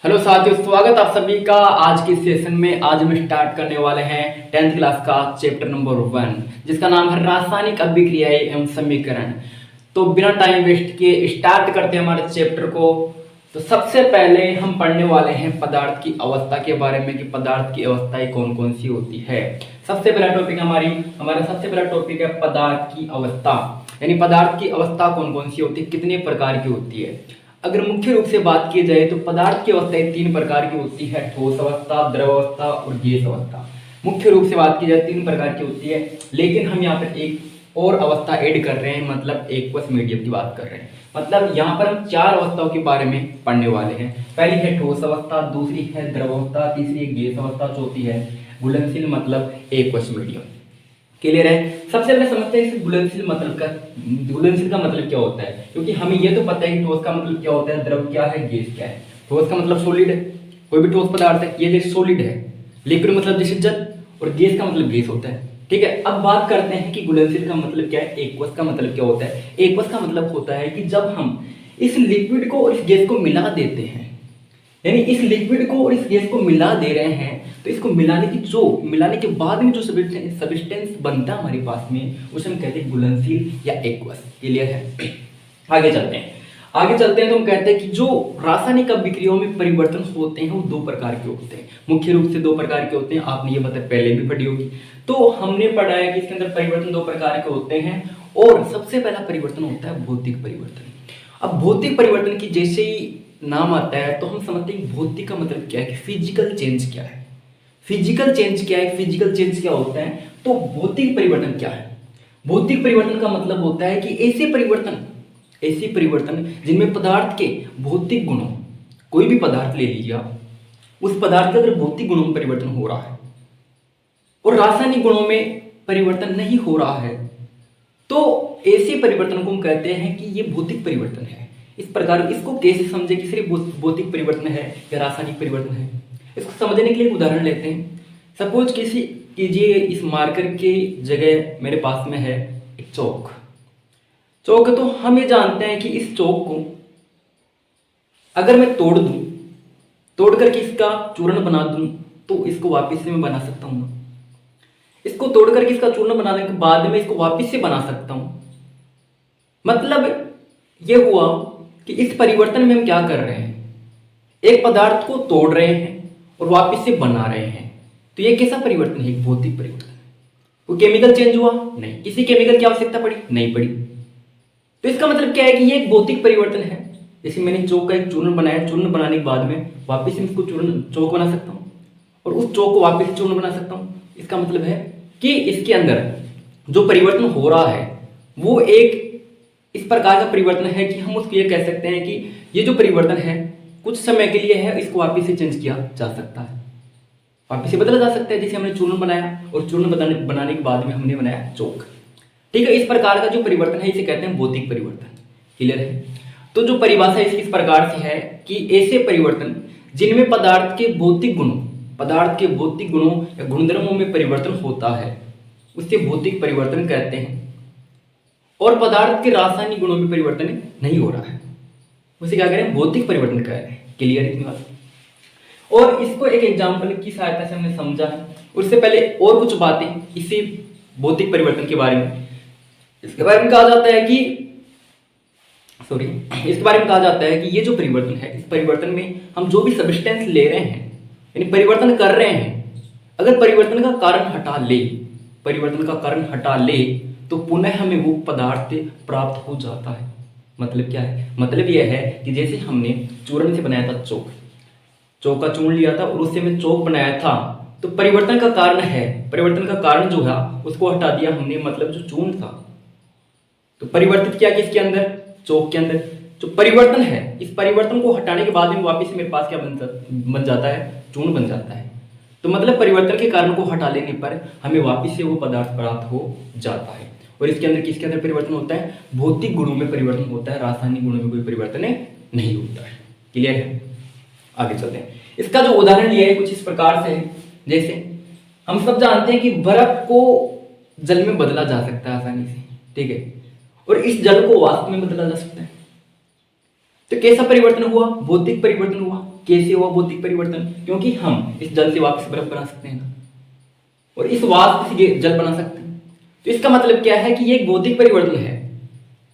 Hello साथियों, स्वागत आप सभी का आज के सेशन में। आज हम स्टार्ट करने वाले हैं 10th क्लास का चैप्टर नंबर 1, जिसका नाम है रासायनिक अभिक्रियाएं एवं समीकरण। तो बिना टाइम वेस्ट किए स्टार्ट करते हैं हमारे चैप्टर को। तो सबसे पहले हम पढ़ने वाले हैं पदार्थ की अवस्था के बारे में कि पदार्थ की अवस्थाएं कौन कौन सी होती है। सबसे पहला टॉपिक हमारा सबसे पहला टॉपिक है पदार्थ की अवस्था, यानी पदार्थ की अवस्था कौन कौन सी होती है, कितने प्रकार की होती है। अगर मुख्य रूप से बात की जाए तो पदार्थ की अवस्थाएं 3 प्रकार की होती है, ठोस अवस्था, द्रव अवस्था और गैस अवस्था। मुख्य रूप से बात की जाए 3 प्रकार की होती है, लेकिन हम यहाँ पर एक और अवस्था ऐड कर रहे हैं, मतलब एक्वस मीडियम की बात कर रहे हैं। मतलब यहाँ पर हम 4 अवस्थाओं के बारे में पढ़ने वाले हैं। पहली है ठोस अवस्था, दूसरी है द्रव अवस्था, तीसरी है गैस अवस्था, चौथी है घुलनशील मतलब एक्वस मीडियम। क्लियर है। सबसे पहले समझते हैं इस घुलनशील का मतलब क्या होता है, क्योंकि हमें ये तो पता है कि ठोस का मतलब क्या होता है, द्रव क्या है, गैस क्या है। ठोस का मतलब सॉलिड है, कोई भी ठोस पदार्थ है, ये सॉलिड है। लिक्विड मतलब जैसे जल, और गैस का मतलब गैस होता है। ठीक है। अब बात करते हैं कि घुलनशील का मतलब क्या है, एक्वस का मतलब क्या होता है। एक्वस का मतलब होता है कि जब हम इस लिक्विड को और इस गैस को मिला देते हैं, यानी इस लिक्विड को और इस गैस को मिला दे रहे हैं, तो इसको मिलाने के बाद में जो सब्सटेंस बनता है हमारे पास में, उसे हम कहते हैं घुलनशील या एक्वस। क्लियर है। आगे चलते हैं तो हम कहते हैं कि जो रासायनिक अभिक्रियाओं में परिवर्तन होते हैं वो 2 प्रकार के होते हैं। मुख्य रूप से 2 प्रकार के होते हैं। आपने ये बात पहले भी पढ़ी होगी। तो हमने पढ़ा है कि इसके अंदर परिवर्तन 2 प्रकार के होते हैं, और सबसे पहला परिवर्तन होता है भौतिक परिवर्तन। अब भौतिक परिवर्तन की जैसे ही नाम आता है तो हम समझते हैं भौतिक का मतलब क्या है, कि फिजिकल चेंज क्या है। फिजिकल चेंज क्या होता है, तो भौतिक परिवर्तन क्या है। भौतिक परिवर्तन का मतलब होता है कि ऐसे परिवर्तन जिनमें पदार्थ के भौतिक गुणों, कोई भी पदार्थ ले लीजिए आप, उस पदार्थ के अगर भौतिक गुणों में परिवर्तन हो रहा है और रासायनिक गुणों में परिवर्तन नहीं हो रहा है, तो ऐसे परिवर्तन को हम कहते हैं कि ये भौतिक परिवर्तन है। इस प्रकार इसको कैसे समझे कि सिर्फ भौतिक परिवर्तन है या रासायनिक परिवर्तन है। इसको समझने के लिए एक उदाहरण लेते हैं। सपोज कीजिए इस मार्कर की जगह मेरे पास में है एक चौक है। तो हम ये जानते हैं कि इस चौक को अगर मैं तोड़ करके इसका चूर्ण बना दूं, तो इसको वापस से मैं बना सकता हूं। इसको तोड़ करके इसका चूर्ण बनाने के बाद में इसको वापस से बना सकता हूं। मतलब ये हुआ कि इस परिवर्तन में हम क्या कर रहे हैं, एक पदार्थ को तोड़ रहे हैं और वापस से बना रहे हैं। तो ये कैसा परिवर्तन है, एक भौतिक परिवर्तन। वो केमिकल चेंज हुआ नहीं, किसी केमिकल की आवश्यकता पड़ी नहीं पड़ी। तो इसका मतलब क्या है कि ये एक भौतिक परिवर्तन है। जैसे मैंने चौक का एक चूर्ण बनाया, चूर्ण बनाने के बाद में वापस से इसको चौक बना सकता हूँ, और उस चौक को वापस से चूर्ण बना सकता हूँ। इसका मतलब है कि इसके अंदर जो परिवर्तन हो रहा है वो एक इस प्रकार का परिवर्तन है कि हम उसको ये कह सकते हैं कि ये जो परिवर्तन है कुछ समय के लिए है, इसको वापस से चेंज किया जा सकता है, वापस से बदला जा सकता है। जैसे हमने चूर्ण बनाया और चूर्ण बनाने के बाद में हमने बनाया चौक। ठीक है। इस प्रकार का जो परिवर्तन है इसे कहते हैं भौतिक परिवर्तन। क्लियर है। तो जो परिभाषा इसकी इस प्रकार से है कि ऐसे परिवर्तन जिनमें पदार्थ के भौतिक गुणों या गुणधर्मों में परिवर्तन होता है उसे भौतिक परिवर्तन कहते हैं, और पदार्थ के रासायनिक गुणों में परिवर्तन नहीं हो रहा है उसे क्या कह रहे हैं, भौतिक परिवर्तन कह रहे हैं। क्लियर इतनी बात। और इसको एक एग्जांपल की सहायता से हमने समझा है। उससे पहले और कुछ बातें इसी भौतिक परिवर्तन के बारे में। इसके बारे में कहा जाता है कि ये जो परिवर्तन है, इस परिवर्तन में हम जो भी सब्सटेंस ले रहे हैं, यानी परिवर्तन कर रहे हैं, अगर परिवर्तन का कारण हटा ले तो पुनः हमें वो पदार्थ प्राप्त हो जाता है। मतलब क्या है, मतलब यह है कि जैसे हमने चूर्ण से बनाया था चौक का चूर्ण लिया था और उससे मैं चौक बनाया था, तो परिवर्तन का कारण जो है उसको हटा दिया हमने, मतलब जो चूर्ण था तो परिवर्तित किया किसके अंदर, चौक के अंदर। जो परिवर्तन है, इस परिवर्तन को हटाने के बाद में वापस से मेरे पास क्या बन जाता है, चूर्ण बन जाता है। तो मतलब परिवर्तन के कारण को हटा लेने पर हमें वापस से वो पदार्थ प्राप्त हो जाता है। और इसके अंदर किसके अंदर परिवर्तन होता है, भौतिक गुणों में परिवर्तन होता है, रासायनिक गुणों में कोई परिवर्तन नहीं होता है। क्लियर है। आगे चलते हैं। इसका जो उदाहरण लिया है कुछ इस प्रकार से है, जैसे हम सब जानते हैं कि बर्फ को जल में बदला जा सकता है आसानी से। ठीक है। और इस जल को वाष्प में बदला जा सकता है। तो कैसा परिवर्तन हुआ, भौतिक परिवर्तन हुआ। कैसे हुआ भौतिक परिवर्तन? क्योंकि हम इस जल से वापस बर्फ बना सकते हैं ना, और इस वाष्प से जल बना सकते हैं। तो इसका मतलब क्या है कि ये एक भौतिक परिवर्तन है,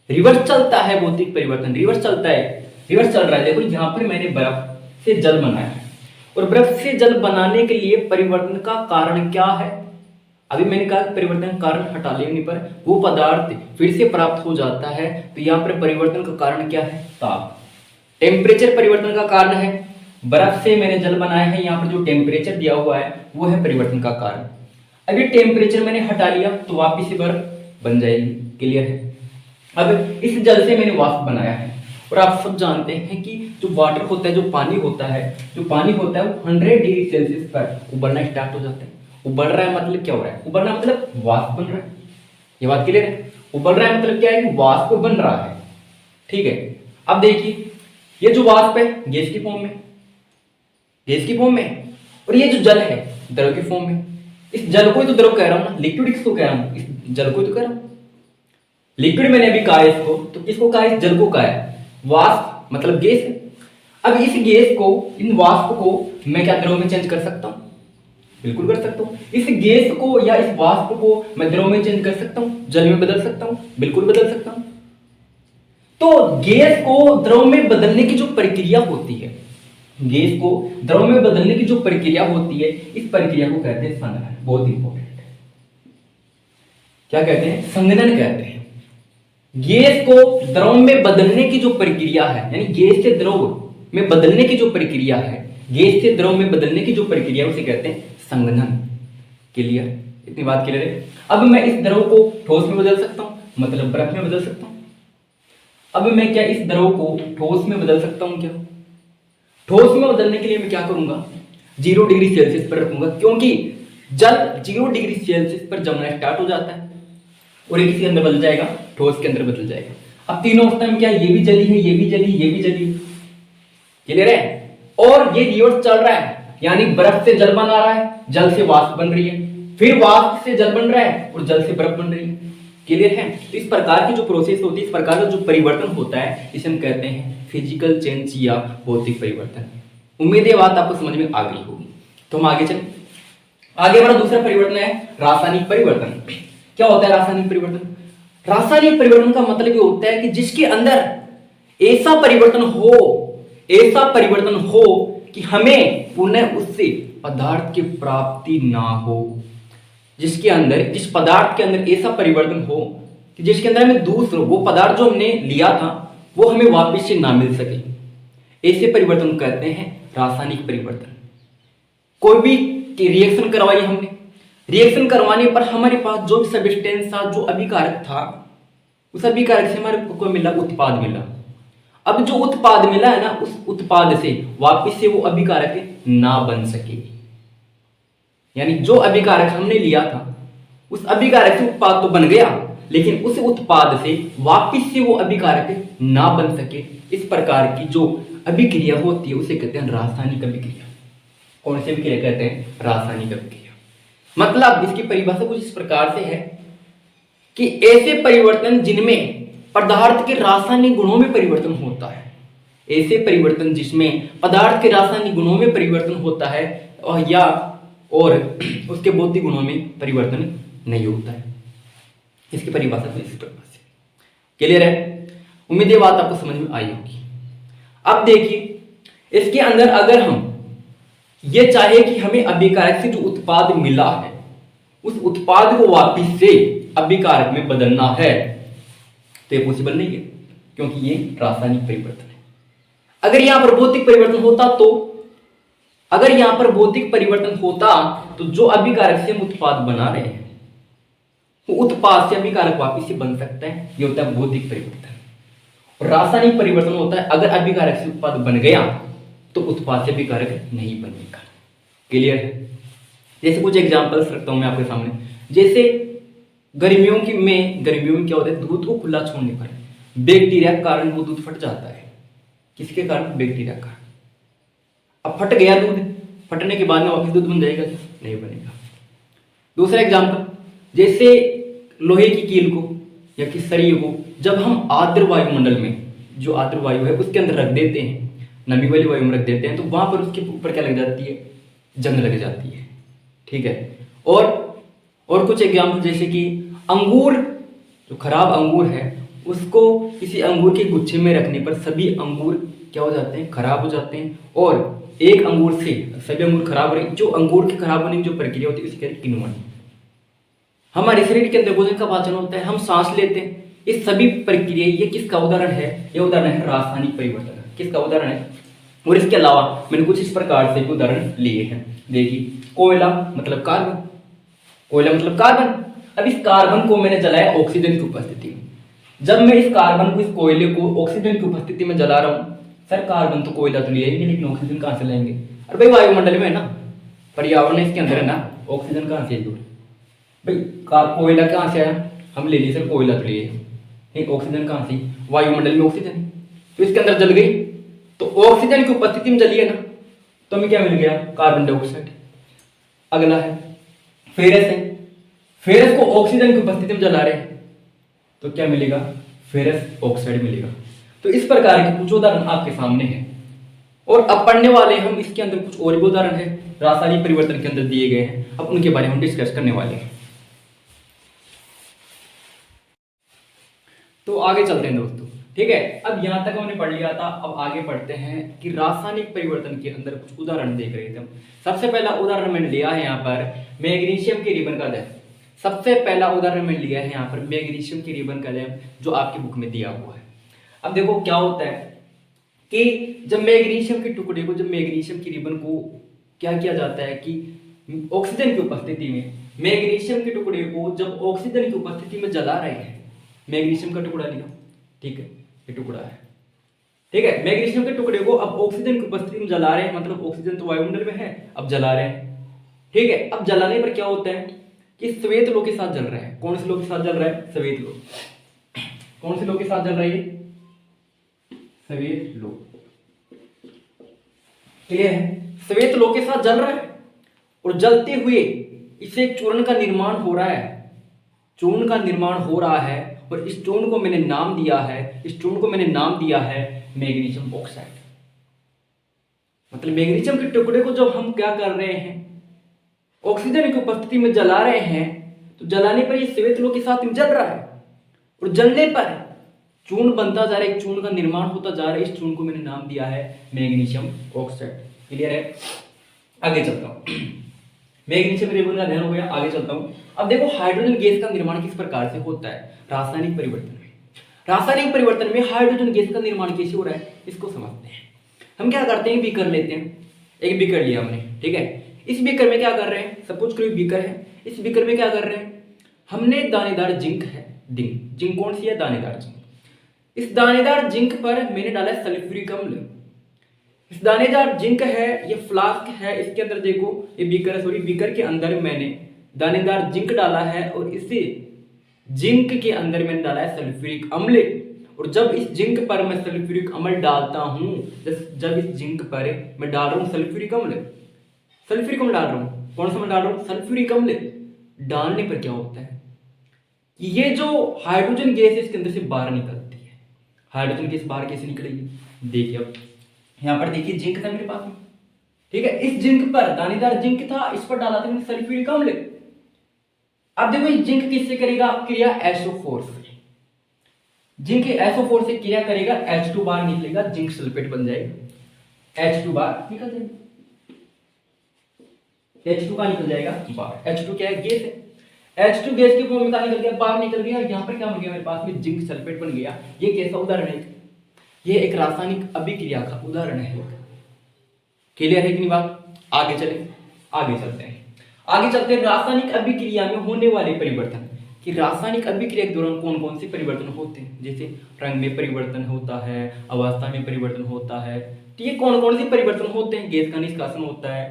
रिवर्स चलता है भौतिक परिवर्तन, रिवर्स चलता है, रिवर्स चल रहा है। देखो यहाँ पर मैंने बर्फ से जल बनाया है, और बर्फ से जल बनाने के लिए परिवर्तन का कारण क्या है? अभी मैंने कहा परिवर्तन कारण हटा लेने पर वो पदार्थ फिर से प्राप्त हो जाता है। तो यहाँ पर परिवर्तन का कारण क्या है? ताप। टेम्परेचर परिवर्तन का कारण है। बर्फ से मैंने जल बनाया है, यहाँ पर जो टेम्परेचर दिया हुआ है वो है परिवर्तन का कारण। अगर टेम्परेचर मैंने हटा लिया तो वापिस से बर्फ बन जाएगी। क्लियर है? अब इस जल से मैंने वाष्प बनाया है, और आप सब जानते हैं कि जो वाटर होता है, जो पानी होता है वो 100 डिग्री सेल्सियस पर उबलना स्टार्ट हो जाता है। उबल रहा है मतलब क्या हो रहा है? उबलना मतलब वाष्प बन रहा है। ये बात क्लियर है? उबल रहा है मतलब क्या है कि वाष्प बन रहा है। ठीक है, अब देखिए ये जो वाष्प है गैस की फॉर्म में, गैस की फॉर्म में, और ये जो जल है द्रव की फॉर्म में। इस जल को ही तो द्रव कह रहा हूं ना, लिक्विड किसको कह रहा हूं? इस जल को ही तो कह रहा हूं। लिक्विड मैंने अभी कहा इसको, तो किसको कहा? इस जल को कहा है। वाष्प मतलब गैस है। अब इस गैस को, इन वाष्प को मैं क्या द्रव में चेंज कर सकता हूं? बिल्कुल कर सकता हूं। इस गैस को या इस वाष्प को मैं द्रव में चेंज कर सकता हूं, जल में बदल सकता हूं, बिल्कुल बदल सकता हूं। तो गैस को द्रव में बदलने की जो प्रक्रिया होती है, गैस को द्रव में बदलने की जो प्रक्रिया होती है, इस प्रक्रिया को कहते हैं संघनन। बहुत इंपॉर्टेंट है। क्या कहते हैं? संघनन कहते हैं। गैस को द्रव में बदलने की जो प्रक्रिया है, यानी गैस से द्रव में बदलने की जो प्रक्रिया है, गैस से द्रव में बदलने की जो प्रक्रिया उसे कहते हैं संघनन। क्लियर? इतनी बात क्लियर है? अब मैं इस द्रव को ठोस में बदल सकता हूं, मतलब बर्फ में बदल सकता हूं। अब मैं क्या इस द्रव को ठोस में बदल सकता हूं? क्या ठोस में बदलने के लिए मैं क्या करूंगा? 0 डिग्री सेल्सियस पर रखूंगा, क्योंकि जल 0 डिग्री सेल्सियस पर जमना स्टार्ट हो जाता है और ये किसके अंदर बदल जाएगा? ठोस के अंदर बदल जाएगा। अब तीनों अवस्था में क्या, ये भी जली है, ये भी जली, ये भी जली। क्लियर है? और ये रिवर्स चल रहा है, यानी बर्फ से जल बना रहा है, जल से वाष्प बन रही है, फिर वाष्प से जल बन रहा है और जल से बर्फ बन रही है। क्लियर है? तो इस प्रकार की जो प्रोसेस होती है, इस प्रकार का जो परिवर्तन होता है, इसे हम कहते हैं फिजिकल चेंज या भौतिक परिवर्तन। उम्मीद है बात आपको समझ में आ गई होगी। तो हम आगे चलें। आगे हमारा दूसरा परिवर्तन है रासायनिक परिवर्तन। क्या होता है रासायनिक परिवर्तन? रासायनिक परिवर्तन का मतलब ये होता है कि जिसके अंदर ऐसा परिवर्तन हो कि हमें पुनः उससे पदार्थ की प्राप्ति ना हो। जिसके अंदर, जिस पदार्थ के अंदर ऐसा परिवर्तन हो कि जिसके अंदर हमें दूसरा वो पदार्थ जो हमने लिया था वो हमें वापस से ना मिल सके, ऐसे परिवर्तन कहते हैं रासायनिक परिवर्तन। कोई भी रिएक्शन करवाई हमने, रिएक्शन करवाने पर हमारे पास जो भी सब्सटेंस था, जो अभिकारक था, उस अभिकारक से हमारे को मिला उत्पाद मिला। अब जो उत्पाद मिला है ना, उस उत्पाद से वापस से वो अभिकारक ना बन सके, यानी जो अभिकारक हमने लिया था उस अभिकारक से उत्पाद तो बन गया, लेकिन उस उत्पाद से वापस से वो अभिकारक ना बन सके। इस प्रकार की जो अभिक्रिया होती है उसे कहते हैं रासायनिक अभिक्रिया। कौन सी अभिक्रिया कहते हैं? रासायनिक अभिक्रिया। मतलब इसकी परिभाषा कुछ इस प्रकार से है कि ऐसे परिवर्तन जिनमें पदार्थ के रासायनिक गुणों में परिवर्तन होता है, ऐसे परिवर्तन जिसमें पदार्थ के रासायनिक गुणों में परिवर्तन होता है और उसके भौतिक गुणों में परिवर्तन नहीं होता है। इसकी परिभाषा तो इस प्रकार से। क्लियर है? उम्मीद है बात आपको समझ में आई होगी। अब देखिए, इसके अंदर अगर हम ये चाहे कि हमें अभिकारक से जो उत्पाद मिला है उस उत्पाद को वापिस से अभिकारक में बदलना है, तो ये पॉसिबल नहीं है, क्योंकि ये रासायनिक परिवर्तन है। अगर यहां पर भौतिक परिवर्तन होता तो जो अभिकारक से हम उत्पाद बना रहे हैं वो उत्पाद से अभिकारक वापिस से बन सकता है। ये होता है भौतिक परिवर्तन। और रासायनिक परिवर्तन होता है अगर अभिकारक से उत्पाद बन गया तो उत्पाद से अभिकारक नहीं बनेगा। क्लियर है? जैसे कुछ एग्जांपल्स रखता हूं मैं आपके सामने। जैसे गर्मियों में क्या होता है, दूध को खुला छोड़ने पर बैक्टीरिया के कारण वो दूध फट जाता है। किसके कारण? बैक्टीरिया का। अब फट गया दूध, फटने के बाद में वापस दूध बन जाएगा क्या? नहीं बनेगा। दूसरा एग्जांपल, जैसे लोहे की कील को या किस सरिये को जब हम आर्द्र वायुमंडल में, जो आर्द्र वायु है उसके अंदर रख देते हैं नमी वाली वायु में रख देते हैं तो वहां पर उसके ऊपर क्या लग जाती है, जंग लग जाती है। ठीक है। और कुछ एग्जाम्पल जैसे कि अंगूर, जो खराब अंगूर है उसको किसी अंगूर के गुच्छे में रखने पर सभी अंगूर क्या हो जाते हैं, खराब हो जाते हैं। और एक अंगूर से सभी अंगूर खराब हो रहे, जो अंगूर के खराब होने की जो प्रक्रिया होती है उसे कहते हैं किण्वन। हमारे शरीर के अंदर भोजन का पाचन होता है, हम सांस लेते हैं, इस सभी प्रक्रिया, ये किसका उदाहरण है, ये उदाहरण है रासायनिक परिवर्तन। किसका उदाहरण है? और इसके अलावा मैंने कुछ इस प्रकार से भी उदाहरण लिए हैं। देखिए, कोयला मतलब कार्बन, कोयला मतलब कार्बन। अब इस कार्बन को मैंने जलाया ऑक्सीजन की उपस्थिति में। जब मैं इस कार्बन को, इस कोयले को ऑक्सीजन की उपस्थिति में जला रहा हूँ, सर कार्बन तो कोयला तो लिया ही नहीं, लेकिन ऑक्सीजन कहाँ से लाएंगे? अरे भाई वायुमंडल में है ना, पर्यावरण इसके अंदर है ना, ऑक्सीजन कहाँ से दूर भाई, कोयला कहाँ से आया? हम ले लिए सर, कोयला तो लिए, ऑक्सीजन कहाँ से? वायुमंडल में ऑक्सीजन, तो इसके अंदर जल गई, तो ऑक्सीजन की उपस्थिति में जली है ना, तो हमें क्या मिल गया? Carbon dioxide. अगला है फेरस है, फेरस को ऑक्सीजन की उपस्थिति में जला रहे हैं तो क्या मिलेगा? फेरस ऑक्साइड मिलेगा। तो इस प्रकार के कुछ उदाहरण आपके सामने हैं। और अब पढ़ने वाले हम इसके अंदर कुछ और भी उदाहरण है रासायनिक परिवर्तन के अंदर दिए गए हैं, अब उनके बारे में हम डिस्कस करने वाले हैं। तो आगे चलते हैं दोस्तों। ठीक है, अब यहां तक हमने पढ़ लिया था, अब आगे पढ़ते हैं कि रासायनिक परिवर्तन के अंदर कुछ उदाहरण देख रहे थे हम। सबसे पहला उदाहरण मैंने लिया है यहाँ पर मैग्नीशियम के रिबन का लैंप। सबसे पहला उदाहरण मैंने लिया है यहाँ पर मैग्नीशियम के रिबन का लैंप, जो आपकी बुक में दिया हुआ है। अब देखो क्या होता है कि जब मैग्नीशियम के टुकड़े को, जब मैग्नीशियम की रिबन को क्या किया जाता है कि ऑक्सीजन की उपस्थिति में, मैग्नीशियम के टुकड़े को जब ऑक्सीजन की उपस्थिति में जला रहे हैं, मैग्नीशियम का टुकड़ा लिया, ठीक है, ये टुकड़ा है, ठीक है, मैग्नीशियम के टुकड़े को अब ऑक्सीजन की उपस्थिति में जला रहे हैं, मतलब ऑक्सीजन तो वायुमंडल में है, अब जला रहे हैं। ठीक है, अब जलाने पर क्या होता है कि श्वेत लोह के साथ जल रहा है। कौन से लोह के साथ जल रहा है? श्वेत लोह। कौन से लोह के साथ जल रहा है? श्वेत लोह। क्लियर है? श्वेत लोह के साथ जल रहा है और जलते हुए इससे चूर्ण का निर्माण हो रहा है, चूर्ण का निर्माण हो रहा है, और इस चूर्ण को मैंने नाम दिया है, इस चूर्ण को मैंने नाम दिया है मैग्नीशियम ऑक्साइड। मतलब मैग्नीशियम के टुकड़े को जब हम क्या कर रहे हैं, ऑक्सीजन की उपस्थिति में जला रहे हैं, तो जलाने पर ये श्वेत लोह के साथ जल रहा है, और जलने पर चूर्ण बनता जा रहा है, एक चूर्ण का निर्माण होता जा रहा है। इस चूर्ण को मैंने नाम दिया है मैग्नीशियम ऑक्साइड। क्लियर है? आगे चलता हूं। मैग्नीशियम रिबन का ध्यान हो गया, आगे चलता हूं। अब देखो हाइड्रोजन गैस का निर्माण किस प्रकार से होता है रासायनिक परिवर्तन में। रासायनिक परिवर्तन में हाइड्रोजन गैस का निर्माण कैसे हो रहा है, इसको समझते हैं। हम क्या करते हैं, बीकर लेते हैं, एक बीकर लिया हमने, ठीक है, इस बीकर में क्या कर रहे हैं, सपोज करो बीकर है, इस बीकर में क्या कर रहे हैं, हमने दानेदार जिंक है, जिंक कौन सी है? दानेदार जिंक। इस दानेदार जिंक पर मैंने डाला है सल्फ्यूरिक अम्ल। इस दानेदार जिंक है, ये फ्लास्क है, इसके अंदर देखो ये बीकर है, सॉरी बीकर के अंदर मैंने दानेदार जिंक डाला है, और इसी जिंक के अंदर मैंने डाला है सल्फ्यूरिक अम्ल। और जब इस जिंक पर मैं सल्फ्यूरिक अम्ल डालता हूं, जब इस जिंक पर मैं डाल रहा हूं सल्फ्यूरिक अम्ल, सल्फ्यूरिक अम्ल डाल रहा हूं, कौन सा अम्ल डाल रहा हूं? सल्फ्यूरिक अम्ल। डालने पर क्या होता है कि ये जो हाइड्रोजन गैस है इसके अंदर से बाहर निकलती है। हाइड्रोजन गैस बाहर कैसे निकलेगी? देखिए, अब यहां पर देखिए जिंक था मेरे पास में, ठीक है, इस जिंक पर दानेदार जिंक था, इस पर डाला था मैंने सल्फ्यूरिक अम्ल। अब देखो ये जिंक किससे करेगा क्रिया? SO4 से। जिंक SO4 से क्रिया करेगा, H2 बाहर निकलेगा, जिंक सल्फेट बन जाएगा, H2 बाहर निकल जाएगा, H2 का निकल जाएगा बाहर। H2 क्या है? गैस है। H2 गैस के फॉर्म में क्या निकल गया? बाहर निकल गया, और यहाँ पर क्या बन गया मेरे पास में? जिंक सल्फेट बन गया। ये कैसा उदाहरण है? ये एक रासायनिक अभिक्रिया का उदाहरण है। क्लियर है कि नहीं बात? आगे चले, आगे चलते हैं, आगे चलते हैं रासायनिक अभिक्रिया में होने वाले परिवर्तन, कि रासायनिक अभिक्रिया के दौरान कौन कौन से परिवर्तन होते हैं। जैसे रंग में परिवर्तन होता है, अवस्था में परिवर्तन होता है, तो ये कौन कौन से परिवर्तन होते हैं, गैस का निष्कासन होता है,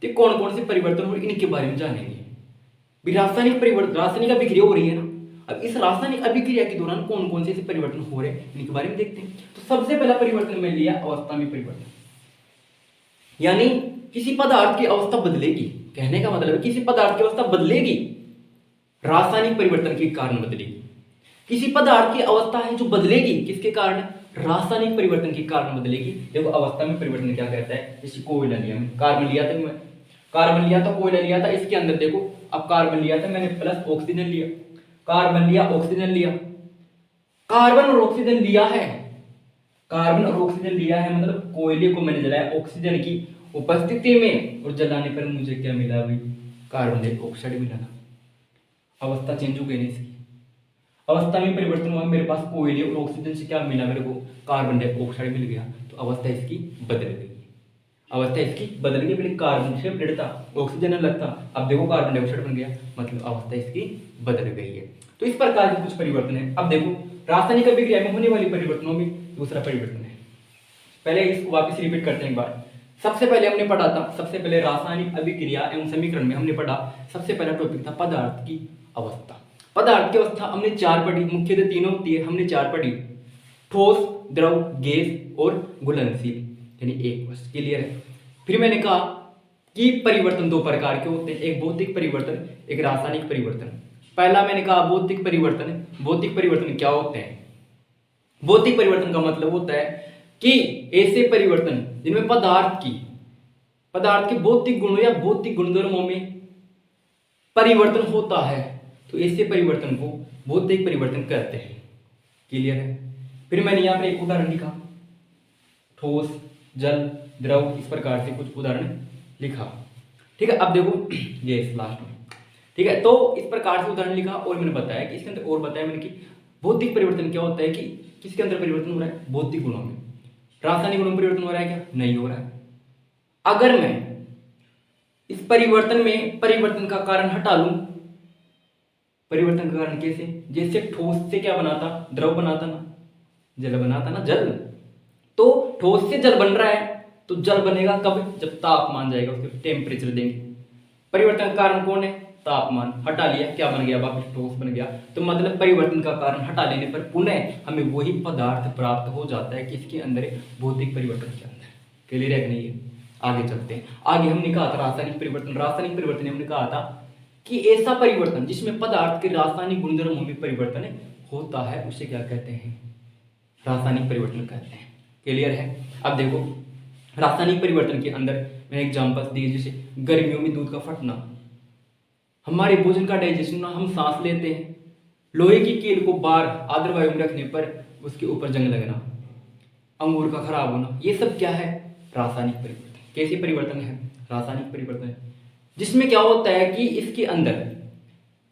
तो कौन कौन से परिवर्तन हो, इनके बारे में जानेंगे। रासायनिक परिवर्तन, रासायनिक अभिक्रिया हो रही है ना, अब इस रासायनिक अभिक्रिया के दौरान कौन कौन से परिवर्तन हो रहे हैं, इनके बारे में देखते हैं। तो सबसे पहला परिवर्तन मैंने लिया अवस्था में परिवर्तन, यानी किसी पदार्थ की अवस्था बदलेगी। कहने का मतलब है किसी पदार्थ की अवस्था बदलेगी, रासायनिक परिवर्तन के कारण बदलेगी। किसी पदार्थ की अवस्था है जो बदलेगी, किसके कारण? रासायनिक परिवर्तन के कारण बदलेगी। देखो अवस्था में परिवर्तन क्या कहता है, जैसे कोयला लिया, कार्बन लिया था, कार्बन लिया था, कोयला लिया था, इसके अंदर देखो अब कार्बन लिया था मैंने प्लस ऑक्सीजन लिया, कार्बन लिया ऑक्सीजन लिया, कार्बन और ऑक्सीजन लिया है, कार्बन और ऑक्सीजन लिया है, मतलब कोयले को मैंने जलाया ऑक्सीजन की उपस्थिति में, और जलाने पर मुझे क्या मिला भाई, कार्बन डाइऑक्साइड मिला ना। अवस्था चेंज हो गई नहीं इसकी, अवस्था में परिवर्तन हुआ, मेरे पास कोयले और ऑक्सीजन से क्या मिला मेरे को, कार्बन डाइऑक्साइड मिल गया, तो अवस्था इसकी बदल गई, अवस्था इसकी बदल गई। पहले कार्बन से प्लेट था, ऑक्सीजन लगता, अब देखो कार्बन डाइऑक्साइड बन गया, मतलब अवस्था इसकी बदल गई है। तो इस प्रकार के कुछ परिवर्तन है। अब देखो रासायनिक अभिक्रिया में होने वाली परिवर्तनों में दूसरा परिवर्तन है, पहले इसको वापस रिपीट करते हैं एक बार। सबसे पहले हमने पढ़ा था, सबसे पहले रासायनिक अभिक्रिया एवं समीकरण में हमने पढ़ा, सबसे पहला टॉपिक था पदार्थ की अवस्था। पदार्थ की अवस्था हमने चार पढ़ी, मुख्यतः तीनों होती है, हमने चार पढ़ी, ठोस, द्रव, गैस और घुलनशील, यानी एक बस क्लियर है। फिर मैंने कहा कि परिवर्तन दो प्रकार के होते हैं, एक भौतिक परिवर्तन, एक रासायनिक परिवर्तन। पहला मैंने कहा भौतिक परिवर्तन। भौतिक परिवर्तन क्या होते हैं? भौतिक परिवर्तन का मतलब होता है कि ऐसे परिवर्तन जिनमें पदार्थ के भौतिक गुणों या भौतिक गुणधर्मों में परिवर्तन होता है, तो ऐसे परिवर्तन को भौतिक परिवर्तन कहते हैं। क्लियर है? फिर मैंने यहाँ पर एक उदाहरण लिखा, ठोस, जल, द्रव, इस प्रकार से कुछ उदाहरण लिखा। ठीक है, अब देखो गैस लास्ट में। ठीक है, तो इस प्रकार से उदाहरण लिखा और मैंने बताया कि इसके अंदर, और बताया मैंने कि भौतिक परिवर्तन क्या होता है, कि किसके अंदर परिवर्तन हो रहा है, भौतिक गुणों में। रासायनिक गुणों में परिवर्तन हो रहा है क्या? नहीं हो रहा है। अगर मैं इस परिवर्तन में परिवर्तन का कारण हटा लूं, परिवर्तन का कारण कैसे? जैसे ठोस से क्या बनाता, द्रव बनाता ना, जल बनाता ना, जल। तो ठोस से जल बन रहा है, तो जल बनेगा कब? जब तापमान जाएगा, उसके टेम्परेचर देंगे। परिवर्तन का कारण कौन है? तापमान। हटा लिया, क्या बन गया? वापस ठोस बन गया। तो मतलब परिवर्तन का कारण हटा लेने पर पुनः हमें वही पदार्थ प्राप्त हो जाता है, किसके अंदर? भौतिक परिवर्तन के अंदर। क्लियर है कि नहीं है? आगे चलते हैं। आगे हमने कहा था रासायनिक परिवर्तन। रासायनिक परिवर्तन हमने कहा था कि ऐसा परिवर्तन जिसमें पदार्थ के रासायनिक गुणधर्मों में परिवर्तन होता है, उसे क्या कहते हैं? रासायनिक परिवर्तन कहते हैं। क्लियर है? अब देखो रासायनिक परिवर्तन के अंदर मैंने एग्जांपल्स दिए, जैसे गर्मियों में दूध का फटना, हमारे भोजन का डाइजेशन, हम सांस लेते हैं, लोहे की कील को बार आर्द्र वायु में रखने पर उसके ऊपर जंग लगना, अंगूर का खराब होना, ये सब क्या है? रासायनिक परिवर्तन। कैसे परिवर्तन है? रासायनिक परिवर्तन है, जिसमें क्या होता है कि इसके अंदर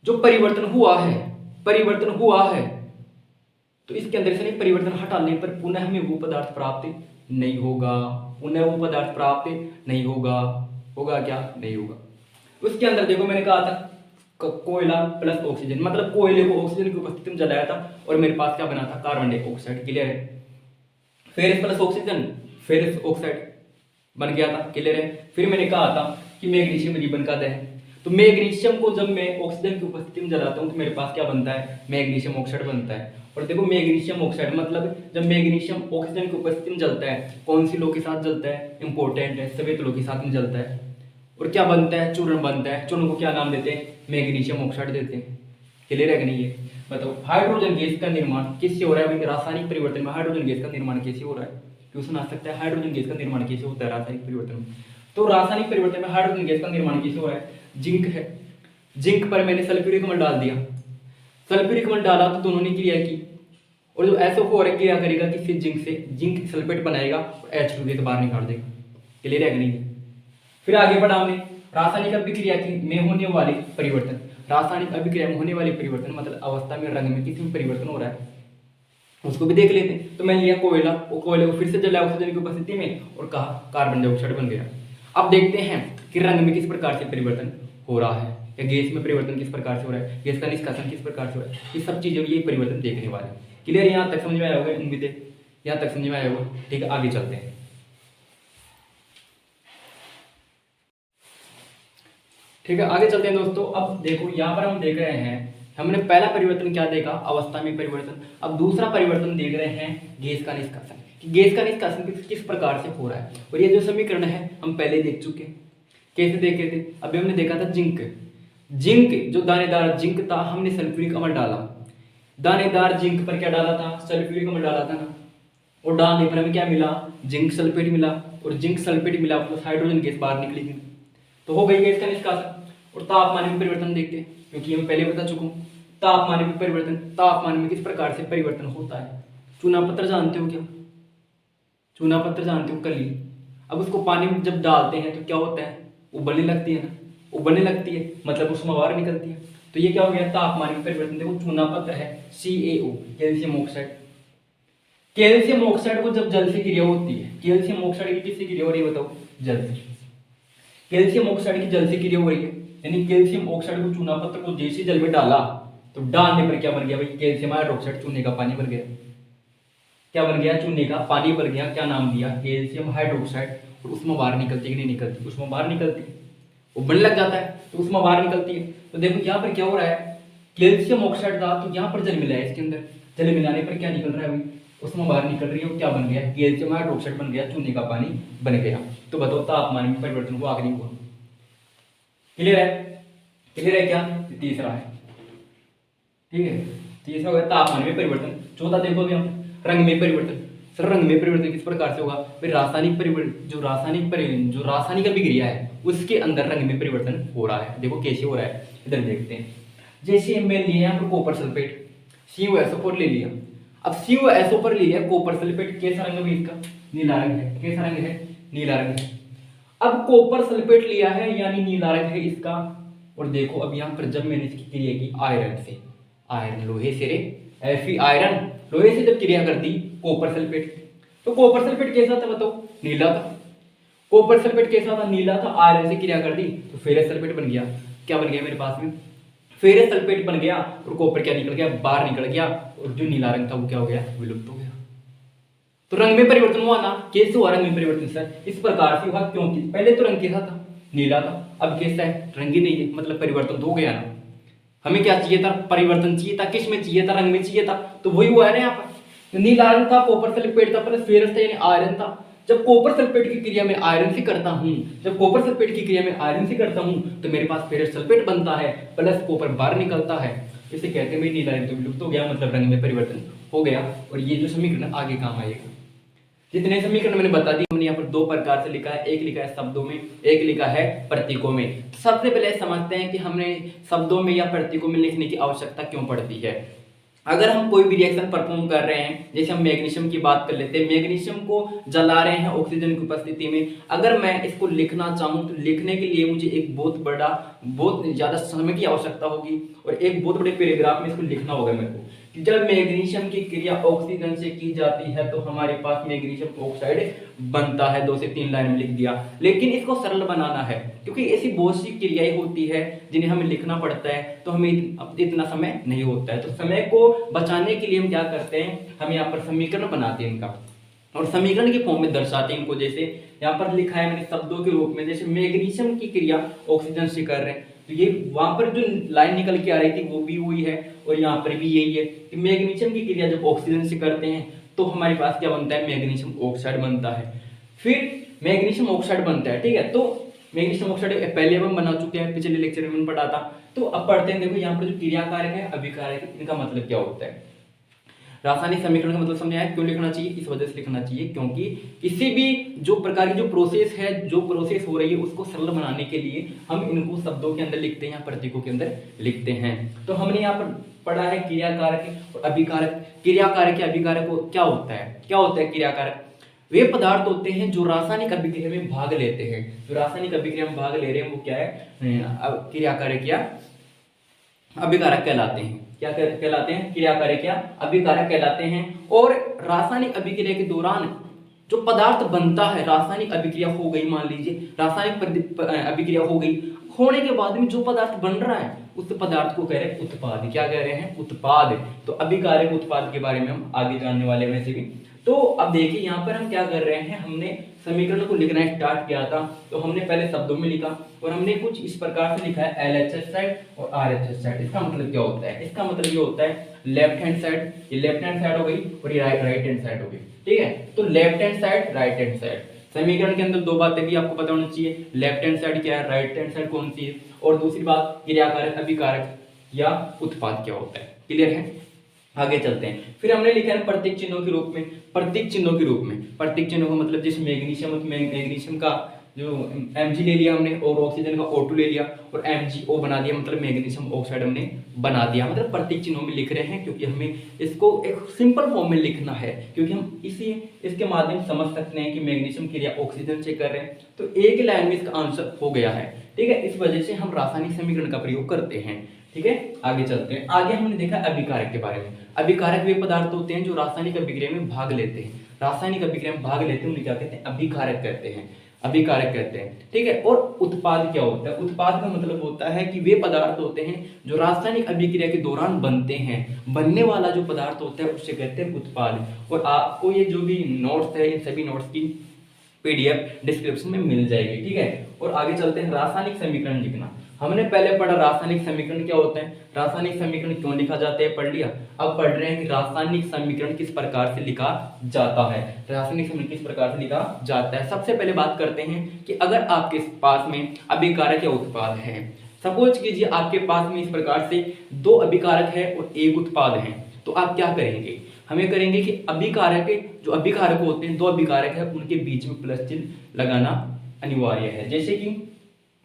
जो परिवर्तन हुआ है, तो इसके अंदर से नहीं, परिवर्तन हटाने पर पुनः हमें वो पदार्थ प्राप्त नहीं होगा, होगा क्या? नहीं होगा। उसके अंदर देखो मैंने कहा था कोयला प्लस ऑक्सीजन, मतलब कोयले को ऑक्सीजन की उपस्थिति में जलाया था और मेरे पास क्या बना था? Carbon dioxide. क्लियर है? Ferrous plus oxygen, ferrous oxide बन गया था। क्लियर है? फिर मैंने कहा था कि मैग्नीशियम रिबन का दहन, तो मैग्नीशियम को जब मैं ऑक्सीजन की उपस्थिति में जलाता हूं तो मेरे पास क्या बनता है? मैग्नीशियम ऑक्साइड बनता है। और देखो मैग्नीशियम ऑक्साइड मतलब जब मैग्नीशियम ऑक्सीजन की उपस्थिति में जलता है, कौन सी लो के साथ जलता है? इंपॉर्टेंट है, श्वेत लो के साथ में जलता है, और क्या बनता है? चूर्ण बनता है। चूर्ण को क्या नाम देते हैं? मैग्नीशियम ऑक्साइड देते हैं। क्लियर है कि नहीं है? बताओ हाइड्रोजन गैस का निर्माण किससे हो रहा है? रासायनिक परिवर्तन में हाइड्रोजन गैस का निर्माण कैसे हो रहा है? क्वेश्चन आ सकता है, हाइड्रोजन गैस का निर्माण कैसे होता है रासायनिक परिवर्तन में? तो रासायनिक परिवर्तन में हाइड्रोजन गैस का निर्माण कैसे हो रहा है? जिंक है, जिंक पर मैंने सल्फ्यूरिक अम्ल डाल दिया, सल्फ्यूरिक अम्ल डाला तो दोनों ने क्रिया की, और जो SO4 है क्रिया करेगा किससे? जिंक से, जिंक सल्फेट बनाएगा और H2 गैस बाहर निकाल देगा। क्लियर है कि नहीं? फिर आगे बढ़ा हमने रासायनिक अभिक्रिया में होने वाले परिवर्तन। रासायनिक अभिक्रिया में होने वाले परिवर्तन मतलब अवस्था में, रंग में, किसी में परिवर्तन हो रहा है, उसको भी देख लेते हैं। तो मैंने लिया कोयला, वो कोयले को फिर से जलाया ऑक्सीजन की उपस्थिति में और कहा कार्बन डाइऑक्साइड बन गया। अब देखते हैं कि रंग में किस प्रकार से परिवर्तन हो रहा है, या गैस में परिवर्तन किस प्रकार से हो रहा है, गैस का निष्कासन किस प्रकार से हो रहा है, ये सब चीजें ये परिवर्तन देखने वाले हैं। क्लियर? यहाँ तक समझ में आया होगा? उम्मीद है यहाँ तक समझ में आया होगा। ठीक है, आगे चलते हैं। ठीक है, आगे चलते हैं दोस्तों। अब देखो यहाँ पर हम देख रहे हैं, हमने पहला परिवर्तन क्या देखा? अवस्था में परिवर्तन। अब दूसरा परिवर्तन देख रहे हैं गैस का निष्कासन, कि गैस का निष्कासन किस प्रकार से हो रहा है। और ये जो समीकरण है हम पहले देख चुके, कैसे देखे थे? अभी हमने देखा था जिंक, जो दानेदार जिंक था, हमने सल्फ्यूरिक अम्ल डाला, दानेदार जिंक पर क्या डाला था? सल्फ्यूरिक अम्ल डाला था ना। और डालने पर हमें क्या मिला, जिंक सल्फेट मिला, और जिंक सल्फेट मिला प्लस हाइड्रोजन गैस बाहर निकलेगी। तो हो गई गैस का निष्कासन। और तापमान में परिवर्तन देखते हैं, क्योंकि मैं पहले बता चुका हूँ तापमान में परिवर्तन, तापमान में किस प्रकार से परिवर्तन होता है। चूना पत्थर जानते हो क्या, चूना पत्थर जानते हो कली। अब उसको पानी में जब डालते हैं तो क्या होता है, उबलने लगती है ना, उबलने लगती है मतलब उसमें बाहर निकलती है। तो ये क्या हो गया, तापमान में परिवर्तन। देखो चूना पत्थर है CaO, calcium oxide. Calcium oxide को जब जल से क्रिया होती है, कैल्शियम ऑक्साइड की किससे क्रिया हो रही है बताओ, जल से। कैल्शियम ऑक्साइड की जल से क्रिया हो रही है, यानी कैल्शियम ऑक्साइड को चूना पत्थर को जैसे जल में डाला तो डालने पर क्या बन गया भाई, कैल्शियम हाइड्रोक्साइड, चूने का पानी बन गया। क्या बन गया, चूने का पानी बन गया। क्या नाम दिया, कैल्शियम हाइड्रोक्साइड। और उसमें बाहर निकलती है कि नहीं निकलती, उसमें बाहर निकलती है, उबलने लग जाता है तो उसमें बाहर निकलती है। तो देखो यहाँ पर क्या हो रहा है, कैल्शियम ऑक्साइड था तो यहाँ पर जल मिला है, इसके अंदर जल मिलाने पर क्या निकल रहा है भाई, उसमें बाहर निकल रही है। और क्या बन गया, कैल्शियम हाइड्रोक्साइड बन गया, चूने का पानी बन गया। तो बताओ तापमान में परिवर्तन हुआ कि नहीं हुआ। क्लियर है, क्लियर है क्या, तीसरा है। ठीक है, तीसरा हो गया तापमान में परिवर्तन। चौथा देखो अभी हम, रंग में परिवर्तन। सर रंग में परिवर्तन किस प्रकार से होगा, फिर रासायनिक परिवर्तन, जो रासायनिक अभिक्रिया है उसके अंदर रंग में परिवर्तन हो रहा है। देखो कैसे हो रहा है, इधर देखते हैं। जैसे मैं लिया यहाँ पर कॉपर सल्फेट, CuSO4 ले लिया। अब CuSO4 ले लिया, कॉपर सल्फेट, कैसा रंग है इसका, नीला रंग है। कैसा रंग है, नीला रंग है। अब कॉपर सल्फेट लिया है यानी नीला रंग है इसका। और देखो अब यहाँ पर जब मैंने इसकी क्रिया की आयरन से, आयरन लोहे से रे, Fe आयरन, लोहे से जब क्रिया कर दी कॉपर सल्फेट, तो कॉपर सल्फेट कैसा था बताओ, नीला था। कॉपर सल्फेट कैसा था, नीला था। आयरन से क्रिया कर दी तो फेरस सल्फेट बन गया। क्या बन गया मेरे पास में, फेरस सल्फेट बन गया। और कॉपर क्या निकल गया, बाहर निकल गया। और जो नीला रंग था वो क्या हो गया, विलुप्त हो गया। तो रंग में परिवर्तन हुआ ना, कैसे हुआ रंग में परिवर्तन सर, इस प्रकार से हुआ क्योंकि पहले तो रंग कैसा था, नीला था, अब कैसा है, रंग ही नहीं है, मतलब परिवर्तन तो हो गया ना। हमें क्या चाहिए था, परिवर्तन चाहिए था, किस में चाहिए था, रंग में चाहिए था, तो वही हुआ है ना यहाँ पर। नीला रंग था, कॉपर सल्फेट था, प्लस फेरस था यानी आयरन था। जब कॉपर सल्फेट की क्रिया में आयरन से करता हूं, जब कॉपर सल्फेट की क्रिया में आयरन से करता हूं तो मेरे पास फेरस सल्फेट बनता है, प्लस कॉपर बाहर निकलता है। इसे कहते हैं नीला रंग तो विलुप्त हो गया, मतलब रंग में परिवर्तन हो गया। और ये जो समीकरण आगे काम आएगा। जितने समीकरण मैंने बता दी, हमने यहाँ पर दो प्रकार से लिखा है, एक लिखा है शब्दों में, एक लिखा है प्रतीकों में। सबसे पहले समझते हैं कि हमने शब्दों में या प्रतीकों में लिखने की आवश्यकता क्यों पड़ती है। अगर हम कोई भी रिएक्शन परफॉर्म कर रहे हैं, जैसे हम मैग्नीशियम की बात कर लेते हैं, मैग्नीशियम को जला रहे हैं ऑक्सीजन की उपस्थिति में, अगर मैं इसको लिखना चाहूँ तो लिखने के लिए मुझे एक बहुत ज्यादा समय की आवश्यकता होगी और एक बहुत बड़े पैराग्राफ में इसको लिखना होगा मेरे को कि जब मैग्नीशियम की क्रिया ऑक्सीजन से की जाती है तो हमारे पास मैग्नीशियम ऑक्साइड बनता है। 2 से 3 लाइन में लिख दिया। लेकिन इसको सरल बनाना है क्योंकि ऐसी बहुत सी क्रियाएं होती है जिन्हें हमें लिखना पड़ता है, तो हमें इतना समय नहीं होता है। तो समय को बचाने के लिए हम क्या करते हैं, हम यहाँ पर समीकरण बनाते हैं इनका और समीकरण के फॉर्म में दर्शाते हैं इनको। जैसे यहाँ पर लिखा है मैंने शब्दों के रूप में, जैसे मैग्नीशियम की क्रिया ऑक्सीजन से कर रहे हैं तो ये वहां पर जो लाइन निकल के आ रही थी वो भी हुई है और यहाँ पर भी यही है कि मैग्नीशियम की क्रिया जब ऑक्सीजन से करते हैं तो हमारे पास क्या बनता है, मैग्नीशियम ऑक्साइड बनता है। फिर मैग्नीशियम ऑक्साइड बनता है, ठीक है। तो मैग्नीशियम ऑक्साइड पहले हम बना चुके हैं, पिछले लेक्चर में पढ़ा था। तो अब पढ़ते हैं। देखो यहाँ पर जो क्रिया कारक है, अभिकारक है, इनका मतलब क्या होता है। रासायनिक समीकरण का मतलब समझ आया क्यों लिखना चाहिए, इस वजह से लिखना चाहिए क्योंकि किसी भी जो प्रकार की जो प्रोसेस है, जो प्रोसेस हो रही है उसको सरल बनाने के लिए हम इनको शब्दों के अंदर लिखते हैं या प्रतीकों के अंदर लिखते हैं। तो हमने यहाँ पर पढ़ा है क्रियाकारक और अभिकारक। क्रियाकारक या अभिकारक क्या होता है, क्या होता है क्रियाकारक, वे पदार्थ होते हैं जो रासायनिक अभिक्रिया में भाग लेते हैं। जो रासायनिक अभिक्रिया में भाग ले रहे हैं वो क्या है, क्रियाकारक या अभिकारक कहलाते हैं। क्या कहलाते हैं, क्रियाकारक या अभिकारक कहलाते हैं। और रासायनिक अभिक्रिया के दौरान जो पदार्थ बनता है, रासायनिक अभिक्रिया हो गई, मान लीजिए रासायनिक अभिक्रिया हो गई, होने के बाद में जो पदार्थ बन रहा है उस पदार्थ को कह रहे हैं उत्पाद। क्या कह रहे हैं, उत्पाद। तो अभिकारक उत्पाद के बारे में हम आगे जानने वाले हैं वैसे भी। तो अब देखिए यहाँ पर हम क्या कर रहे हैं, हमने समीकरण को लिखना स्टार्ट किया था तो हमने पहले शब्दों में लिखा और हमने कुछ इस प्रकार से लिखा है LHS साइड और RHS साइड। इसका मतलब क्या होता है, इसका मतलब ये होता है लेफ्ट हैंड साइड, ये लेफ्ट हैंड साइड हो गई और ये राइट हैंड साइड हो गई, ठीक है। तो left hand side, right hand side, समीकरण के अंदर दो बातें भी आपको पता होनी चाहिए, लेफ्ट हैंड साइड क्या है, राइट हैंड साइड कौन सी है, और दूसरी बात क्रियाकारक, अभिकारक या उत्पाद क्या होता है। क्लियर है। आगे चलते हैं। फिर हमने लिखा है प्रतीक चिन्हों के रूप में। प्रतीक चिन्हों के रूप में, प्रतीक चिन्हों का मतलब जैसे मैग्नीशियम का जो Mg ले लिया हमने और ऑक्सीजन का O2 ले लिया और MgO बना दिया, मतलब मैग्नीशियम ऑक्साइड हमने बना दिया। मतलब प्रतीक चिन्हों में लिख रहे हैं क्योंकि हमें इसको एक सिंपल फॉर्म में लिखना है, क्योंकि हम इसके माध्यम से समझ सकते हैं कि मैग्नीशियम की क्रिया ऑक्सीजन से कर रहे हैं, तो एक ही लाइन में इसका आंसर हो गया है। ठीक है, इस वजह से हम रासायनिक समीकरण का प्रयोग करते हैं। ठीक है, आगे चलते हैं। आगे हमने देखा अभिकारक के बारे में। अभिकारक वे पदार्थ होते हैं जो रासायनिक अभिक्रिया में भाग लेते हैं। रासायनिक अभिक्रिया में भाग लेते हैं उन्हें क्या कहते हैं? अभिकारक कहते हैं। अभिकारक कहते हैं। ठीक है, और उत्पाद क्या होता है? उत्पाद का मतलब होता है कि वे पदार्थ होते हैं जो रासायनिक अभिक्रिया के दौरान बनते हैं। बनने वाला जो पदार्थ होता है उससे कहते हैं उत्पाद। और आपको ये जो भी नोट्स है, इन सभी नोट्स की PDF डिस्क्रिप्शन में मिल जाएगी। ठीक है, और आगे चलते हैं। रासायनिक समीकरण लिखना। हमने पहले पढ़ा रासायनिक समीकरण क्या होता है, रासायनिक समीकरण क्यों लिखा जाता है, पढ़ लिया। अब पढ़ रहे हैं कि रासायनिक समीकरण किस प्रकार से लिखा जाता है। रासायनिक समीकरण किस प्रकार से लिखा जाता है, सबसे पहले बात करते हैं कि अगर आपके पास में अभिकारक या उत्पाद है, सपोज कीजिए आपके पास में इस प्रकार से दो अभिकारक है और एक उत्पाद है, तो आप क्या करेंगे? हमें करेंगे कि अभिकारक, जो अभिकारक होते हैं, दो अभिकारक है, उनके बीच में प्लस चिन्ह लगाना अनिवार्य है। जैसे कि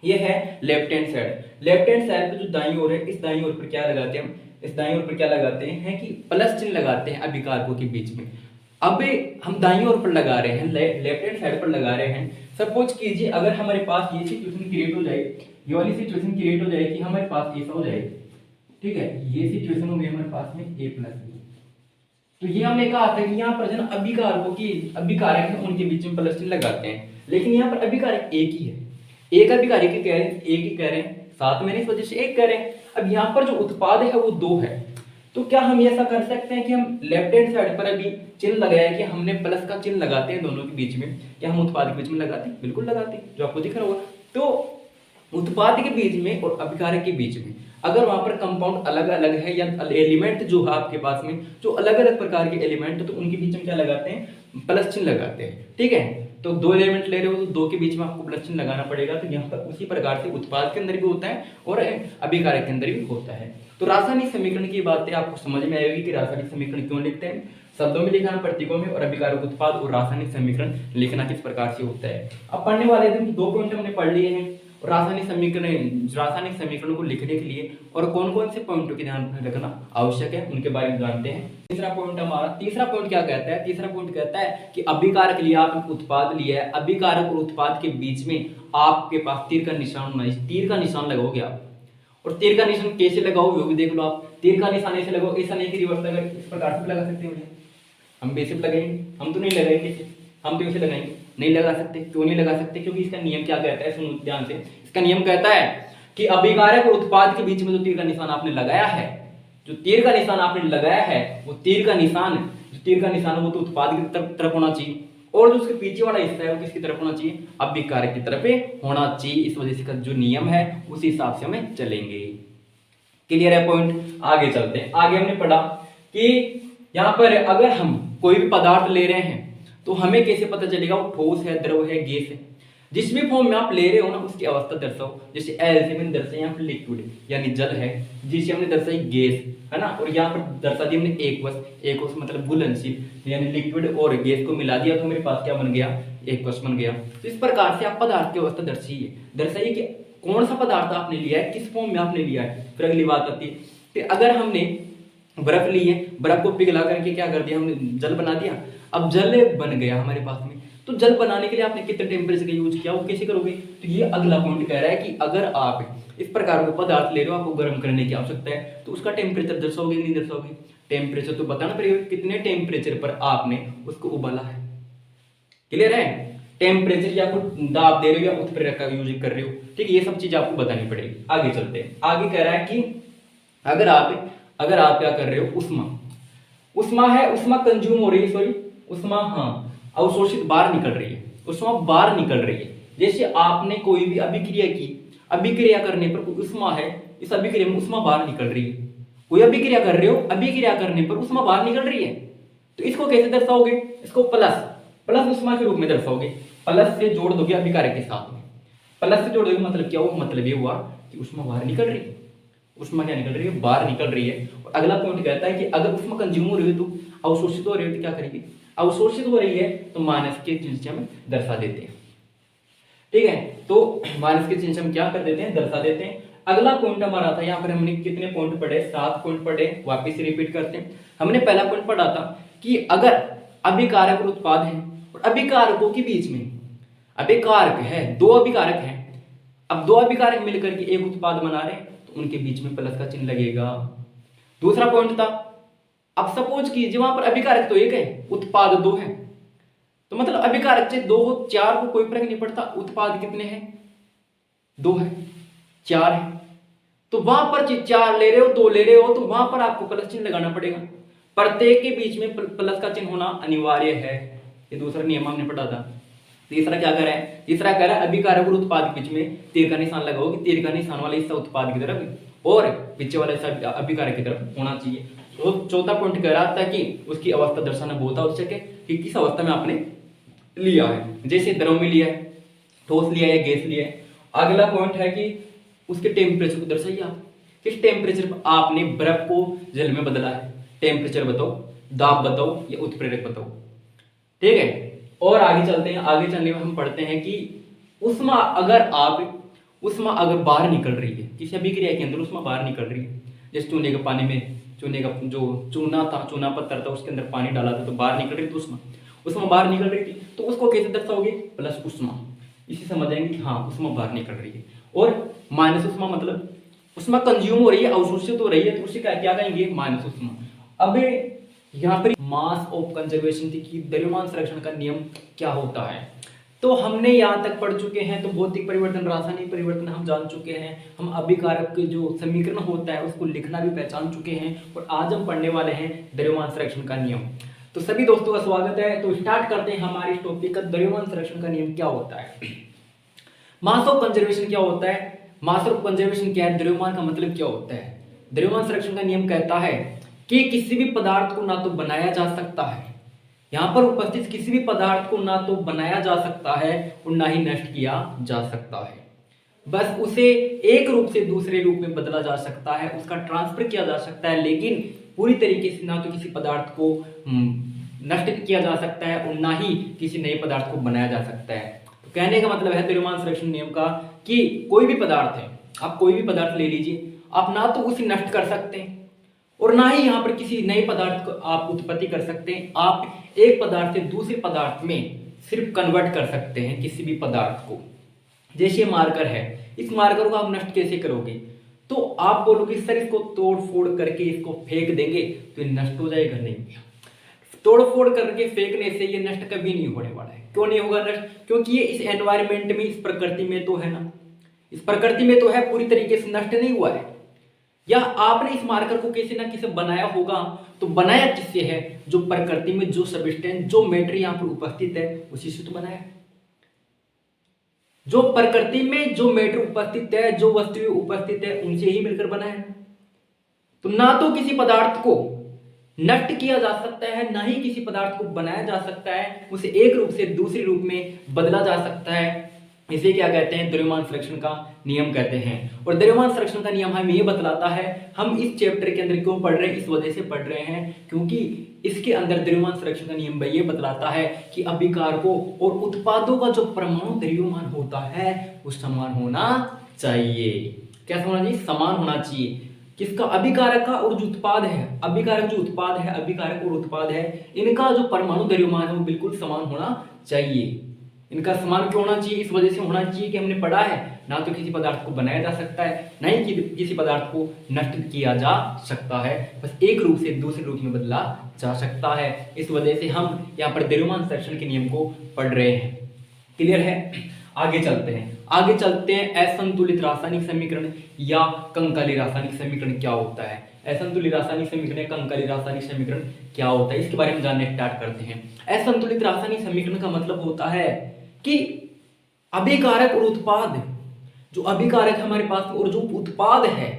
ये है left hand side. Left hand side पे जो दाईं ओर है, इस दाईं ओर पर क्या लगाते हैं हम? इस दाईं ओर पर क्या लगाते हैं कि प्लस चिन्ह लगाते हैं अभिकारकों के बीच में। अब हम दाईं ओर पर लगा रहे हैं, लेफ्ट हैंड साइड पर लगा रहे हैं। सपोज कीजिए अगर हमारे पास ये सिचुएशन क्रिएट हो जाए, ये वाली सिचुएशन क्रिएट हो जाए कि हमारे पास ऐसा हो जाए, ठीक है, ये सिचुएशन हो गई हमारे पास में A प्लस B। तो ये हमने कहा था कि यहाँ पर जो अभिकारकों की अभिकारक है उनके बीच में प्लस चिन्ह लगाते हैं, लेकिन यहाँ पर अभिकारक एक ही है। एक अभिकारक कह रहे हैं, एक ही कह रहे हैं, साथ में इस वजह से एक कह रहे हैं। अब यहाँ पर जो उत्पाद है वो दो है, तो क्या हम ऐसा कर सकते हैं कि हम लेफ्ट हैंड साइड पर अभी चिन्ह लगाया कि हमने प्लस का चिन्ह लगाते हैं दोनों के बीच में, क्या हम उत्पाद के बीच में लगाते हैं? बिल्कुल लगाते हैं, जो आपको दिख रहा होगा। तो उत्पाद के बीच में और अभिकारक के बीच में अगर वहां पर कंपाउंड अलग अलग है या एलिमेंट जो है आपके पास में जो अलग अलग प्रकार के एलिमेंट, तो उनके बीच में क्या लगाते हैं? प्लस चिन्ह लगाते हैं। ठीक है, तो दो एलिमेंट ले रहे हो तो दो के बीच में आपको प्लस चिन्ह लगाना पड़ेगा। तो यहाँ पर उसी प्रकार से उत्पाद के अंदर भी होता है और अभिकारक के अंदर भी होता है। तो रासायनिक समीकरण की बातें आपको समझ में आएगी कि रासायनिक समीकरण क्यों लिखते हैं, शब्दों में लिखना, प्रतीकों में, और अभिकारक, उत्पाद और रासायनिक समीकरण लिखना किस प्रकार से होता है। अब पढ़ने वाले दिन दो पॉइंट हमने पढ़ लिए हैं रासायनिक समीकरण को लिखने के लिए, और कौन कौन से पॉइंटों की ध्यान रखना आवश्यक है उनके बारे में जानते हैं। तीसरा पॉइंट हमारा, तीसरा पॉइंट क्या कहता है? तीसरा पॉइंट कहता है कि अभिकारक लिया, आपने उत्पाद लिया है, अभिकारक और उत्पाद के बीच में आपके पास तीर का निशान होना है। तीर का निशान लगाओगे आप, और तीर का निशान कैसे लगाओगे वो भी देख लो आप। तीर का निशान ऐसे लगाओ, ऐसा नहीं कि रिवर्स अगर इस प्रकार से लगा सकते हैं, हम बेसिक लगाएंगे, हम तो नहीं लगाएंगे, हम तो इसे लगाएंगे, नहीं लगा सकते। क्यों नहीं लगा सकते? क्योंकि इसका नियम क्या कहता है, सुनो ध्यान से। इसका नियम कहता है कि अभिकारक और उत्पाद के बीच में जो तीर का निशान आपने लगाया है, जो तीर का निशान आपने लगाया है, वो तीर का निशान है वो तो उत्पाद की तरफ होना चाहिए, और जो उसके पीछे वाला हिस्सा है वो किसकी तरफ होना चाहिए? अभिकारक की तरफ होना चाहिए। इस वजह से जो नियम है उसी हिसाब से हमें चलेंगे। क्लियर है पॉइंट? आगे चलते हैं। आगे हमने पढ़ा कि यहाँ पर अगर हम कोई भी पदार्थ ले रहे हैं तो हमें कैसे पता चलेगा वो ठोस है, द्रव है, गैस है। जिस भी फॉर्म में आप ले रहे हो ना उसकी अवस्था दर्शाओ। जैसे एल से मैंने दर्शाई यहाँ पर लिक्विड यानी जल है, जिसे हमने दर्शाई गैस है ना, और यहाँ पर दर्शा दी हमने एक्वस मतलब घुलनशील यानी लिक्विड और गैस को मिला दिया तो मेरे पास क्या बन गया? एक्वस बन गया। तो इस प्रकार से आप पदार्थ की अवस्था दर्शाइए कि कौन सा पदार्थ आपने लिया है, किस फॉर्म में आपने लिया है। फिर अगली बात आती है कि अगर हमने बर्फ ली है, बर्फ को पिघला करके क्या कर दिया हमने? जल बना दिया। अब जल बन गया हमारे पास में, तो जल बनाने के लिए आपने कितने टेम्परेचर का यूज किया, वो कैसे करोगे? तो ये अगला पॉइंट कह रहा है कि अगर आप इस प्रकार का पदार्थ ले रहे हो, आपको गर्म करने की आवश्यकता है, तो उसका टेम्परेचर दर्शाओगे नहीं दर्शाओगे? टेम्परेचर तो बताना पड़ेगा, कितने टेम्परेचर पर आपने उसको उबाला है। क्लियर है? टेम्परेचर या कुछ दाब दे रहे हो या उस पर का यूज कर रहे हो, ठीक है, ये सब चीज आपको बतानी पड़ेगी। आगे चलते हैं। आगे कह रहा है कि अगर आप क्या कर रहे हो? उष्मा है, उष्मा कंज्यूम हो रही है, सॉरी उष्मा अवशोषित बाहर निकल रही है, उष्मा बाहर निकल रही है। जैसे आपने कोई भी अभिक्रिया की, अभिक्रिया करने पर उष्मा है, इस अभिक्रिया में उष्मा बाहर निकल रही है। कोई अभिक्रिया कर रहे हो, अभिक्रिया करने पर उष्मा बाहर निकल रही है, तो इसको कैसे दर्शाओगे? इसको प्लस उष्मा के रूप में दर्शाओगे। प्लस से जोड़ दोगे अभिकारक के साथ में, प्लस से जोड़ दोगे, मतलब क्या हुआ? मतलब ये हुआ कि उष्मा बाहर निकल रही है। ऊष्मा क्या निकल रही है, बाहर निकल रही है। और अगला पॉइंट कहता है कि अगर ऊष्मा कंज्यूम हो रही है तो अवशोषित हो रही है तो क्या करेगी, अवशोषित हो रही है तो माइनस के चिन्ह से हम दर्शा देते हैं। ठीक है, तो माइनस के चिन्ह से हम क्या कर देते हैं, दर्शा देते हैं। अगला पॉइंट हमारा था, यहाँ पर हमने कितने पॉइंट पढ़े, 7 पॉइंट पढ़े, वापिस रिपीट करते हैं। हमने पहला पॉइंट पढ़ा था कि अगर अभिकारक और उत्पाद है और अभिकारकों के बीच में अभिकारक है, 2 अभिकारक हैं, अब 2 अभिकारक मिलकर के एक उत्पाद बना रहे हैं तो उनके बीच में प्लस का चिन्ह लगेगा। दूसरा पॉइंट था, अब सपोज कीजिए वहां पर अभिकारक तो 1 है, उत्पाद 2 है, तो मतलब अभिकारक से 2 हो 4 को कोई फर्क नहीं पड़ता, उत्पाद कितने हैं, 2 है 4 है, तो वहां पर 4 ले रहे हो 2 ले रहे हो तो वहां पर आपको प्लस चिन्ह लगाना पड़ेगा। प्रत्येक के बीच में प्लस का चिन्ह होना अनिवार्य है, ये दूसरा नियम हमने पढ़ा था। तीसरा क्या कर रहा है, तीसरा कह रहा है अभिकारक और उत्पाद के बीच में तीर का निशान लगाओ कि तीर का निशान वाला हिस्सा उत्पाद की तरफ और पीछे वाला हिस्सा अभिकारक की तरफ होना चाहिए। तो चौथा पॉइंट कह रहा था कि उसकी अवस्था दर्शाना बहुत आवश्यक है कि किस अवस्था में आपने लिया है, जैसे द्रव में लिया है, ठोस लिया है, गैस लिया है। अगला पॉइंट है कि उसके टेम्परेचर को दर्शाइए आप, किस टेम्परेचर पर आपने बर्फ को जल में बदला है, टेम्परेचर बताओ, दाब बताओ या उत्प्रेरक बताओ। ठीक है, और आगे चलते हैं। आगे चलने में हम पढ़ते हैं कि उष्मा अगर बाहर निकल रही है, किसी अभिक्रिया के अंदर उष्मा बाहर निकल रही है, जैसे चूने के पानी में चूने का जो चूना था, चूना पत्थर था, उसके अंदर पानी डाला था तो बाहर निकल रही थी उष्मा बाहर निकल रही थी, तो उसको कैसे दर्शाओगे, प्लस उष्मा, इसी समझ जाएंगे कि हाँ उष्मा बाहर निकल रही है। और माइनस उष्मा मतलब उष्मा कंज्यूम हो रही है, अवशोषित हो रही है, तो उसे क्या कहेंगे, माइनस उष्मा। अब यहाँ पर मास ऑफ कंजर्वेशन थी कि द्रव्यमान संरक्षण का नियम क्या होता है। तो हमने यहाँ तक पढ़ चुके हैं, तो भौतिक परिवर्तन, रासायनिक परिवर्तन हम जान चुके हैं, हम अभिकारक के जो समीकरण होता है उसको लिखना भी पहचान चुके हैं, और आज हम पढ़ने वाले हैं द्रव्यमान संरक्षण का नियम। तो सभी दोस्तों का स्वागत है। तो स्टार्ट करते हैं हमारे इस टॉपिक का, द्रव्यमान संरक्षण का नियम क्या होता है, मास ऑफ कंजर्वेशन क्या होता है, मास ऑफ कंजर्वेशन क्या है, द्रव्यमान का मतलब क्या होता है। द्रव्यमान संरक्षण का नियम कहता है कि किसी भी पदार्थ को ना तो बनाया जा सकता है, यहाँ पर उपस्थित किसी भी पदार्थ को ना तो बनाया जा सकता है और ना ही नष्ट किया जा सकता है, बस उसे एक रूप से दूसरे रूप में बदला जा सकता है, उसका ट्रांसफर किया जा सकता है, लेकिन पूरी तरीके से ना तो किसी पदार्थ को नष्ट किया जा सकता है और ना ही किसी नए पदार्थ को बनाया जा सकता है। तो कहने का मतलब है द्रव्यमान संरक्षण नियम का कि कोई भी पदार्थ है, आप कोई भी पदार्थ ले लीजिए, आप ना तो उसे नष्ट कर सकते हैं और ना ही यहाँ पर किसी नए पदार्थ को आप उत्पत्ति कर सकते हैं। आप एक पदार्थ से दूसरे पदार्थ में सिर्फ कन्वर्ट कर सकते हैं किसी भी पदार्थ को। जैसे मार्कर है, इस मार्कर को आप नष्ट कैसे करोगे, तो आप बोलोगे सर इसको तोड़ फोड़ करके इसको फेंक देंगे तो ये नष्ट हो जाएगा, नहीं, तोड़ फोड़ करके फेंकने से ये नष्ट कभी नहीं होने वाला है। क्यों नहीं होगा नष्ट, क्योंकि ये इस एनवायरमेंट में, इस प्रकृति में तो है ना, इस प्रकृति में तो है, पूरी तरीके से नष्ट नहीं हुआ है। या आपने इस मार्कर को किसी ना किसी बनाया होगा, तो बनाया किससे है, जो प्रकृति में जो सब्सटेंस, जो मैटर यहाँ पर उपस्थित है उसी से तो बनाया है। जो प्रकृति में जो मैटर उपस्थित है, जो वस्तुएं उपस्थित है, उनसे ही मिलकर बना है। तो ना तो किसी पदार्थ को नष्ट किया जा सकता है, ना ही किसी पदार्थ को बनाया जा सकता है, उसे एक रूप से दूसरे रूप में बदला जा सकता है। इसे क्या कहते हैं, द्रव्यमान संरक्षण का नियम कहते हैं। और द्रव्यमान संरक्षण का नियम हमें ये बतलाता है, हम इस चैप्टर के अंदर क्यों पढ़ रहे हैं, इस वजह से पढ़ रहे हैं क्योंकि इसके अंदर द्रव्यमान संरक्षण का नियम ये बतलाता है कि अभिकारकों और उत्पादों का जो परमाणु द्रव्यमान होता है वो समान होना चाहिए। क्या होना चाहिए, समान होना चाहिए। किसका, अभिकारक का और जो उत्पाद है, अभिकारक जो उत्पाद है, अभिकारक और उत्पाद है, इनका जो परमाणु द्रव्यमान है वो बिल्कुल समान होना चाहिए। इनका समान क्यों होना चाहिए, इस वजह से होना चाहिए कि हमने पढ़ा है ना तो किसी पदार्थ को बनाया जा सकता है, ना ही किसी पदार्थ को नष्ट किया जा सकता है, बस एक रूप से दूसरे रूप में बदला जा सकता है। इस वजह से हम यहाँ पर द्रव्यमान संरक्षण के नियम को पढ़ रहे हैं। क्लियर है, आगे चलते हैं। असंतुलित रासायनिक समीकरण या कंकाली रासायनिक समीकरण क्या होता है, असंतुलित रासायनिक समीकरण, कंकाली रासायनिक समीकरण क्या होता है, इसके बारे में जानने स्टार्ट करते हैं। असंतुलित रासायनिक समीकरण का मतलब होता है कि अभिकारक और उत्पाद, जो अभिकारक हमारे पास और जो उत्पाद है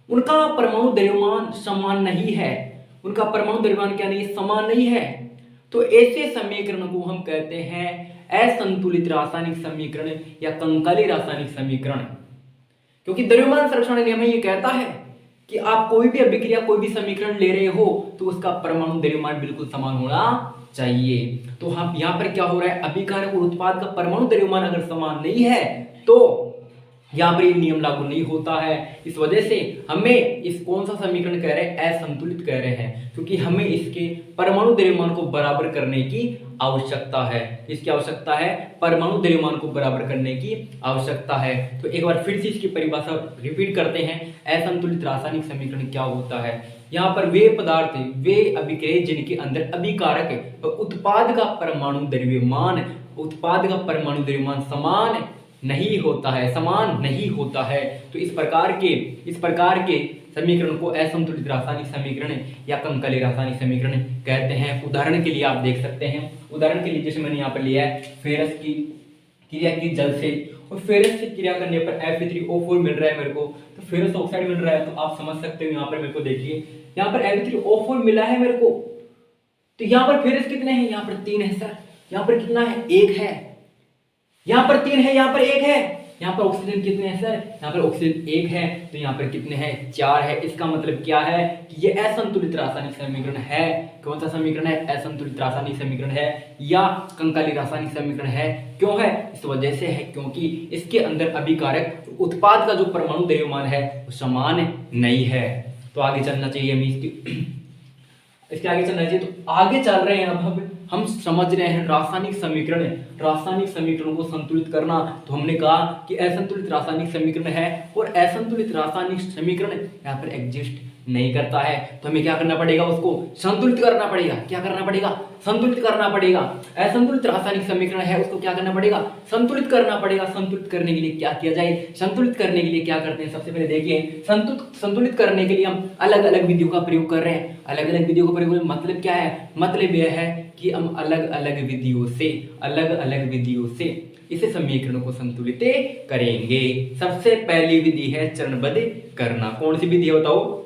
उनका परमाणु द्रव्यमान समान नहीं है, उनका परमाणु द्रव्यमान क्या नहीं, समान नहीं है। तो ऐसे समीकरण को हम कहते हैं असंतुलित रासायनिक समीकरण या कंकाली रासायनिक समीकरण। क्योंकि द्रव्यमान संरक्षण नियम ये कहता है कि आप कोई भी अभिक्रिया कोई भी समीकरण ले रहे हो तो उसका परमाणु द्रव्यमान बिल्कुल समान होना चाहिए। तो हम यहाँ पर क्या हो रहा है, अभिकारक और उत्पाद का परमाणु द्रव्यमान अगर समान नहीं है तो यहाँ पर ये नियम लागू नहीं होता है। इस वजह से हमें इस कौन सा समीकरण कह रहे हैं, असंतुलित कह रहे हैं, क्योंकि हमें इसके परमाणु द्रव्यमान को बराबर करने की आवश्यकता है। इसकी आवश्यकता है, परमाणु द्रव्यमान को बराबर करने की आवश्यकता है। तो एक बार फिर से इसकी परिभाषा रिपीट करते हैं। असंतुलित रासायनिक समीकरण क्या होता है, यहाँ पर वे पदार्थ वे अभिक्रिय जिनके अंदर अभिकारक और उत्पाद का परमाणु द्रव्यमान समान नहीं होता है, समान नहीं होता है। तो इस प्रकार के समीकरण को असंतुलित रासायनिक समीकरण या कंकाली रासायनिक समीकरण कहते हैं। उदाहरण के लिए आप देख सकते हैं, उदाहरण के लिए जैसे मैंने यहाँ पर लिया है फेरस की क्रिया की जल से, और फेरस से क्रिया करने पर Fe3O4 मिल रहा है मेरे को, तो फेरस ऑक्साइड मिल रहा है। तो आप समझ सकते हो यहाँ पर मेरे को देखिए, यहाँ पर Fe3O4 मिला है मेरे को, तो यहाँ पर फेरस कितने हैं, यहाँ पर 3 है सर, यहाँ पर कितना है, 1 है, यहाँ पर 3 है, यहाँ पर 1 है, यहाँ पर ऑक्सीजन कितने हैं सर, यहाँ पर ऑक्सीजन 1 है, तो यहाँ पर कितने हैं, 4 है। इसका मतलब क्या है कि ये असंतुलित रासायनिक समीकरण है। कौन सा समीकरण है, असंतुलित रासायनिक समीकरण है या कंकाली रासायनिक समीकरण है। क्यों है, इस वजह से है क्योंकि इसके अंदर अभिकारक उत्पाद का जो परमाणु द्रव्यमान है वो समान नहीं है। तो आगे चलना चाहिए हमें इसके आगे चलना चाहिए। तो आगे चल रहे हैं, अब हम समझ रहे हैं रासायनिक समीकरणों को संतुलित करना। तो हमने कहा कि असंतुलित रासायनिक समीकरण है और असंतुलित रासायनिक समीकरण यहाँ पर एग्जिस्ट नहीं करता है, तो हमें क्या करना पड़ेगा, उसको संतुलित करना पड़ेगा। क्या करना पड़ेगा, संतुलित करना पड़ेगा। असंतुलित रासायनिक समीकरण है, उसको क्या करना पड़ेगा, संतुलित करना पड़ेगा। संतुलित करने के लिए क्या किया जाए, संतुलित करने के लिए क्या करते हैं, सबसे पहले देखिए संतुलित करने के लिए हम अलग अलग विधियों का प्रयोग कर रहे हैं। अलग अलग विधियों का प्रयोग मतलब क्या है, मतलब यह है कि हम अलग अलग विधियों से इसे समीकरणों को संतुलित करेंगे। सबसे पहली विधि है चरणबद्ध करना। कौन सी विधि है बताओ,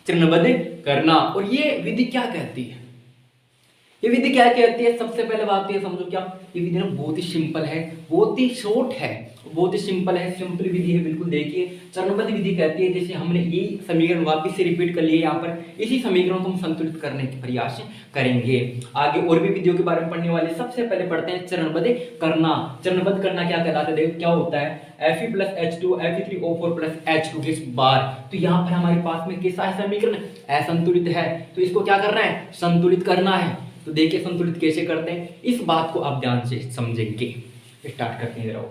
चरणबद्ध करना। और ये विधि क्या कहती है, ये विधि क्या कहती है, सबसे पहले बात ये समझो, क्या ये विधि ना बहुत ही सिंपल है, बहुत ही शॉर्ट है, बहुत ही सिंपल है, सिंपल विधि है बिल्कुल। देखिए चरणबद्ध विधि कहती है, जैसे हमने ये समीकरण वापस से रिपीट कर लिए, यहाँ पर इसी समीकरण को हम संतुलित करने के प्रयास करेंगे। आगे और भी विधियों के बारे में पढ़ने वाले, सबसे पहले पढ़ते हैं चरणबद्ध करना। चरणबद्ध करना क्या कहलाता है, देखो क्या होता है, Fe+H2 Fe3O4+H2 के बार। तो यहाँ पर हमारे पास में कैसा है समीकरण, असंतुलित है, तो इसको क्या करना है, संतुलित करना है। तो देखिए संतुलित कैसे करते हैं, इस बात को आप ध्यान से समझेंगे। स्टार्ट करते हैं जरा।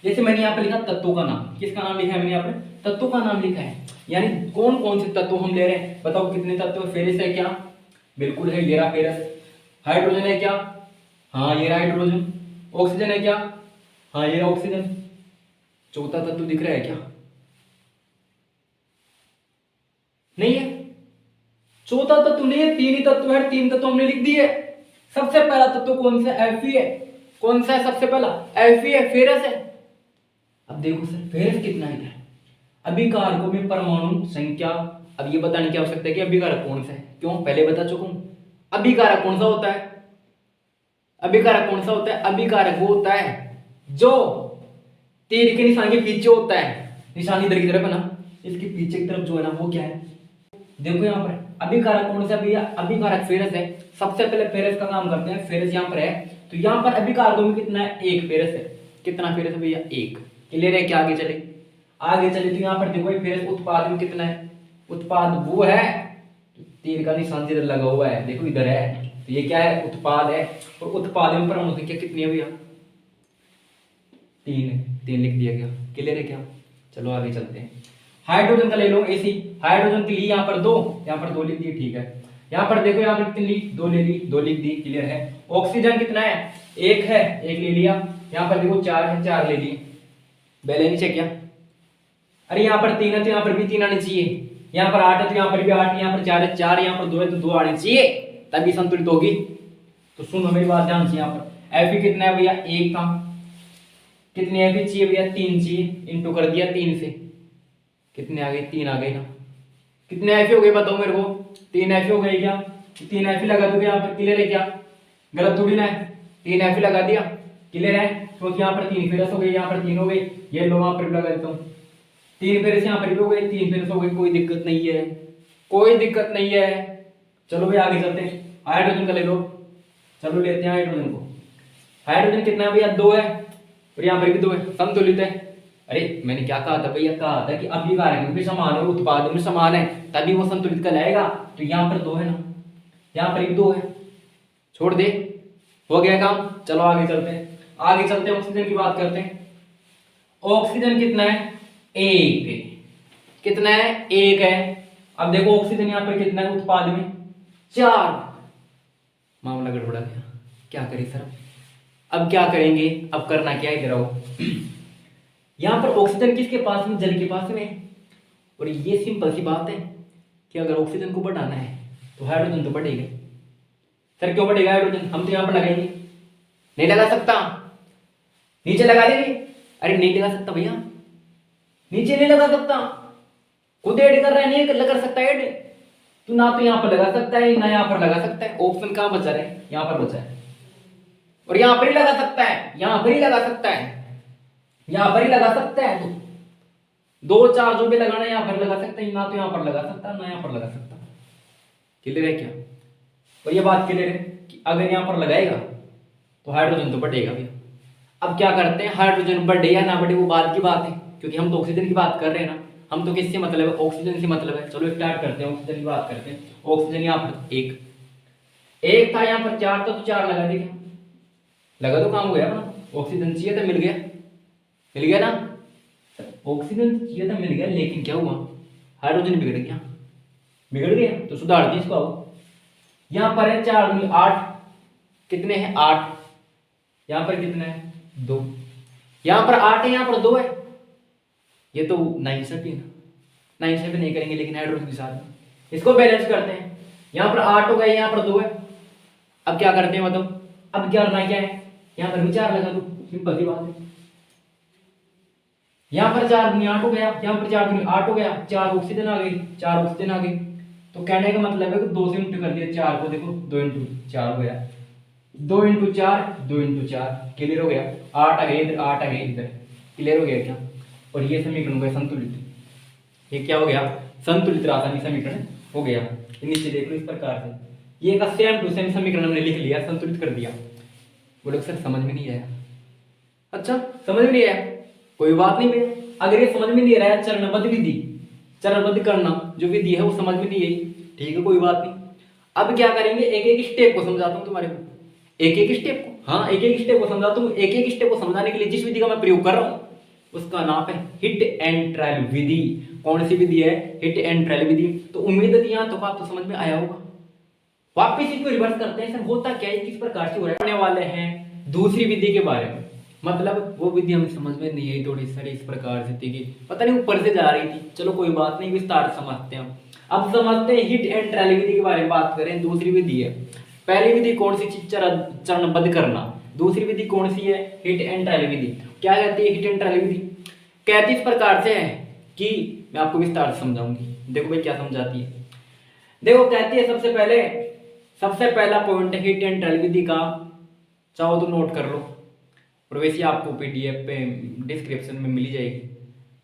जैसे मैंने यहाँ पर लिखा तत्वों का नाम, किसका नाम लिखा है मैंने यहाँ पर, तत्वों का नाम लिखा है, यानी कौन कौन से तत्व हम ले रहे हैं, बताओ कितने तत्व। फेरस है क्या, बिल्कुल है, ये रहा फेरस। हाइड्रोजन है क्या, हाँ ये रहा हाइड्रोजन। ऑक्सीजन है क्या, हाँ ये रहा ऑक्सीजन। चौथा तत्व दिख रहा है क्या, नहीं है, चौथा तत्व नहीं है, 3 ही तत्व है, 3 तत्व हमने लिख दिए। सबसे पहला तत्व कौन सा, Fe है। कौन सा है सबसे पहला, Fe है, फेरस है। अब देखो सर फेरस कितना है, अभिकारकों में परमाणु संख्या। अब ये बताने की आवश्यकता है कि अभिकारक कौन सा है, क्यों पहले बता चुका हूं। अभिकारक कौन सा होता है, अभिकारक कौन सा होता है, अभिकारक वो होता है जो तीर के निशान के पीछे होता है, निशान इधर की तरफ है ना, इसके पीछे की तरफ जो है ना वो क्या है, देखो यहाँ पर अभिकारक कौन सा भैया, अभिकारक फेरस है। सबसे पहले फेरस का काम करते हैं, फेरस यहाँ पर है, तो यहाँ पर अभिकारकों में कितना है, 1 फेरस है। कितना फेरस है भैया, 1। क्लियर है, क्या आगे चले, आगे चले तो यहाँ पर देखो फेरस उत्पाद में कितना है, उत्पाद वो है, तीर का निशान इधर लगा हुआ है, देखो इधर है, तो ये क्या है, उत्पाद है। और उत्पाद में परमाणु संख्या कितनी है भैया, 3 लिख दिया गया। क्लियर है क्या, चलो आगे चलते हैं। हाइड्रोजन का ले लो ऐसी, हाइड्रोजन के लिए यहाँ पर 2, यहाँ पर 2 लिख दिए, ठीक है। यहाँ पर देखो यहाँ पर कितनी ली, 2 ले ली, 2 लिख दी, क्लियर है। ऑक्सीजन कितना है, 1 है, 1 ले लिया। यहाँ पर देखो 4 है, 4 ले लिए, पहले नीचे क्या, अरे यहाँ पर 3 है तो यहाँ पर भी 3 आने चाहिए, यहाँ पर 8 है तो यहाँ पर भी 8, यहाँ पर 4 है, 4 यहाँ पर 2 है तो 2 आने चाहिए, तभी संतुलित होगी। तो सुनो मेरी बात ध्यान से, यहाँ पर Fe कितना है भैया, 1 का, कितने Fe चाहिए भैया, 3 चाहिए, इंटू कर दिया 3 से, कितने आ गए, 3 आ गए ना। कितने Fe हो गए बताओ मेरे को, 3 Fe हो गए क्या, 3 Fe लगा दोगे यहाँ पर, क्लियर है क्या, गलत थोड़ी ना है, 3 Fe लगा दिया, क्लियर है। तो यहाँ पर 3 फेरस हो गए, यहाँ पर 3 हो गए, ये लो वहां पर लगा देता हूँ, 3 फेरे से यहाँ पर भी हो गए, 3 फेरे से हो गई, कोई दिक्कत नहीं है, कोई दिक्कत नहीं है। चलो भाई आगे चलते हैं, हाइड्रोजन का ले लो। चलो लेते हैं हाइड्रोजन को। हाइड्रोजन कितना है भैया, 2 है, और यहाँ पर भी 2 है, संतुलित है। अरे मैंने क्या कहा था भैया, कहा था कि अभिकारक भी समान है, उत्पाद में समान है, तभी वो संतुलित कहलाएगा। तो यहाँ पर 2 है ना, यहाँ पर भी 2 है, छोड़ दे, हो गया काम। चलो आगे चलते हैं, आगे चलते हैं, ऑक्सीजन की बात करते हैं। ऑक्सीजन कितना है, 1, कितना है, 1 है। अब देखो ऑक्सीजन यहाँ पर कितना है उत्पाद में, 4। मामला गड़बड़ा गया, क्या करें सर, अब क्या करेंगे, अब करना क्या है, इधर आओ। यहाँ पर ऑक्सीजन किसके पास में, जल के पास में है। और ये सिंपल सी बात है कि अगर ऑक्सीजन को बढ़ाना है तो हाइड्रोजन तो बढ़ेगा। सर क्यों बढ़ेगा हाइड्रोजन, हम तो यहाँ पर लगाएंगे, नहीं लगा सकता, नीचे लगा देंगे। अरे नहीं लगा सकता भैया, नीचे नहीं लगा सकता, खुद ऐड कर रहा है, नहीं कर सकता ऐड तो, ना तो यहाँ पर लगा सकता है ना यहाँ पर लगा सकता है। ऑप्शन कहाँ बचा है, यहाँ पर बचा है, और यहाँ पर ही लगा सकता है, यहाँ पर ही लगा सकता है, यहाँ पर ही लगा सकता है। तो 2 चार्जों पे लगाना, यहाँ पर लगा सकता है, ना तो यहाँ पर लगा सकता ना यहाँ पर लगा सकता। क्लियर है क्या, और ये बात क्लियर है कि अगर यहाँ पर लगाएगा तो हाइड्रोजन तो बढ़ेगा भैया। अब क्या करते हैं, हाइड्रोजन बढ़े या ना बढ़े वो बात की बात है, क्योंकि हम तो ऑक्सीजन की बात कर रहे हैं ना, हम तो किससे मतलब है, ऑक्सीजन से मतलब है। चलो स्टार्ट करते हैं, ऑक्सीजन की बात करते हैं। ऑक्सीजन यहाँ पर 1 था, यहाँ पर 4 था, तो 4 लगा देंगे, लगा तो काम हो गया ना। ऑक्सीजन चाहिए था, मिल गया, मिल गया ना, ऑक्सीजन चाहिए था, मिल गया, लेकिन क्या हुआ, हाइड्रोजन बिगड़ गया, बिगड़ गया तो सुधार दी इसको। आओ यहाँ पर है 4 दूनी 8, कितने हैं 8, यहाँ पर कितना है 2, यहाँ पर 8 है, यहाँ पर 2 है, ये तो नाइंसाफी है ना, नाइंसाफी नहीं करेंगे लेकिन हाइड्रोजन के साथ इसको बैलेंस करते हैं। यहाँ पर 8 हो गया, यहाँ पर 2 है। अब क्या करते हैं, मतलब अब क्या करना क्या है, यहाँ पर भी 4 लगा दो, सिंपल सी बात है। यहाँ पर 4 दूनी 8 हो गया, यहाँ पर 4 दूनी 8 हो गया, 4 ऑक्सीजन आ गई, 4 ऑक्सीजन आ गई। तो कहने का मतलब है कि 2 से इंटू कर दिया 4 को, देखो 2 इंटू 4 हो गया, 2 इंटू 4, 2 इंटू 4, क्लियर हो गया। 8 आ गए इधर, 8 आ गए इधर, क्लियर हो गया क्या। और ये समीकरण हो गया संतुलित, ये क्या हो गया, संतुलित रासायनिक समीकरण हो गया। नीचे देख लो इस प्रकार से, ये का सेम टू सेम समीकरण हमने लिख लिया, संतुलित कर दिया। वो लोग सर समझ में नहीं आया, अच्छा समझ में नहीं आया, कोई बात नहीं भैया। अगर ये समझ में नहीं आ रहा है, चरणबद्ध विधि, चरणबद्ध करना जो विधि है वो समझ में नहीं आई, ठीक है कोई बात नहीं। अब क्या करेंगे, एक एक स्टेप को समझाता हूँ तुम्हारे को, एक एक स्टेप को, हाँ एक एक स्टेप को समझाता हूँ। एक एक स्टेप को समझाने के लिए जिस विधि का मैं प्रयोग कर रहा हूँ उसका नाम है हिट एंड ट्रायल विधि। कौन सी विधि है, हिट एंड ट्रायल विधि। तो उम्मीद है यहाँ तो आपको समझ में आया होगा। वापिस इसको रिवर्स करते हैं, सर होता क्या है, किस प्रकार से हो रहा है वाले हैं दूसरी विधि के बारे में। मतलब वो विधि हमें समझ में नहीं आई थोड़ी सारी, इस प्रकार से थी कि पता नहीं ऊपर से जा रही थी। चलो कोई बात नहीं, विस्तार समझते हैं। अब समझते हैं हिट एंड ट्रायल विधि के बारे में बात करें। दूसरी विधि है, पहली विधि कौन सी चीज, चरणबद्ध करना। दूसरी विधि कौन सी है, हिट एंड ट्रायल विधि। क्या कहती है हिट एंड ट्रायल विधि, कहती इस प्रकार से है कि मैं आपको विस्तार से समझाऊंगी। देखो भाई क्या समझाती है, देखो कहती है सबसे पहला पॉइंट है हिट एंड ट्रायल विधि का, चाहो तो नोट कर लो, और वैसे आपको पीडीएफ पे डिस्क्रिप्शन में मिली जाएगी,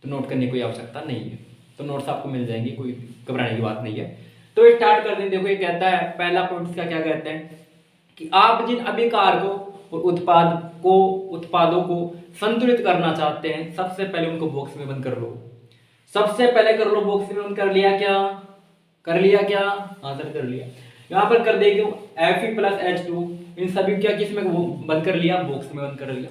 तो नोट करने की कोई आवश्यकता नहीं है, तो नोट्स आपको मिल जाएंगे, कोई घबराने की बात नहीं है। तो स्टार्ट कर दें। देखो ये कहता है, पहला पॉइंट इसका क्या कहता है कि आप जिन अभिकार को और उत्पादों को संतुलित करना चाहते हैं, सबसे पहले उनको बॉक्स में बंद कर लो। सबसे पहले कर लो बॉक्स में बंद, कर लिया क्या, कर लिया क्या, हाँ सर कर लिया। यहाँ पर कर देंगे Fe+H2, इन सभी क्या किस में बंद कर लिया, बॉक्स में बंद कर लिया।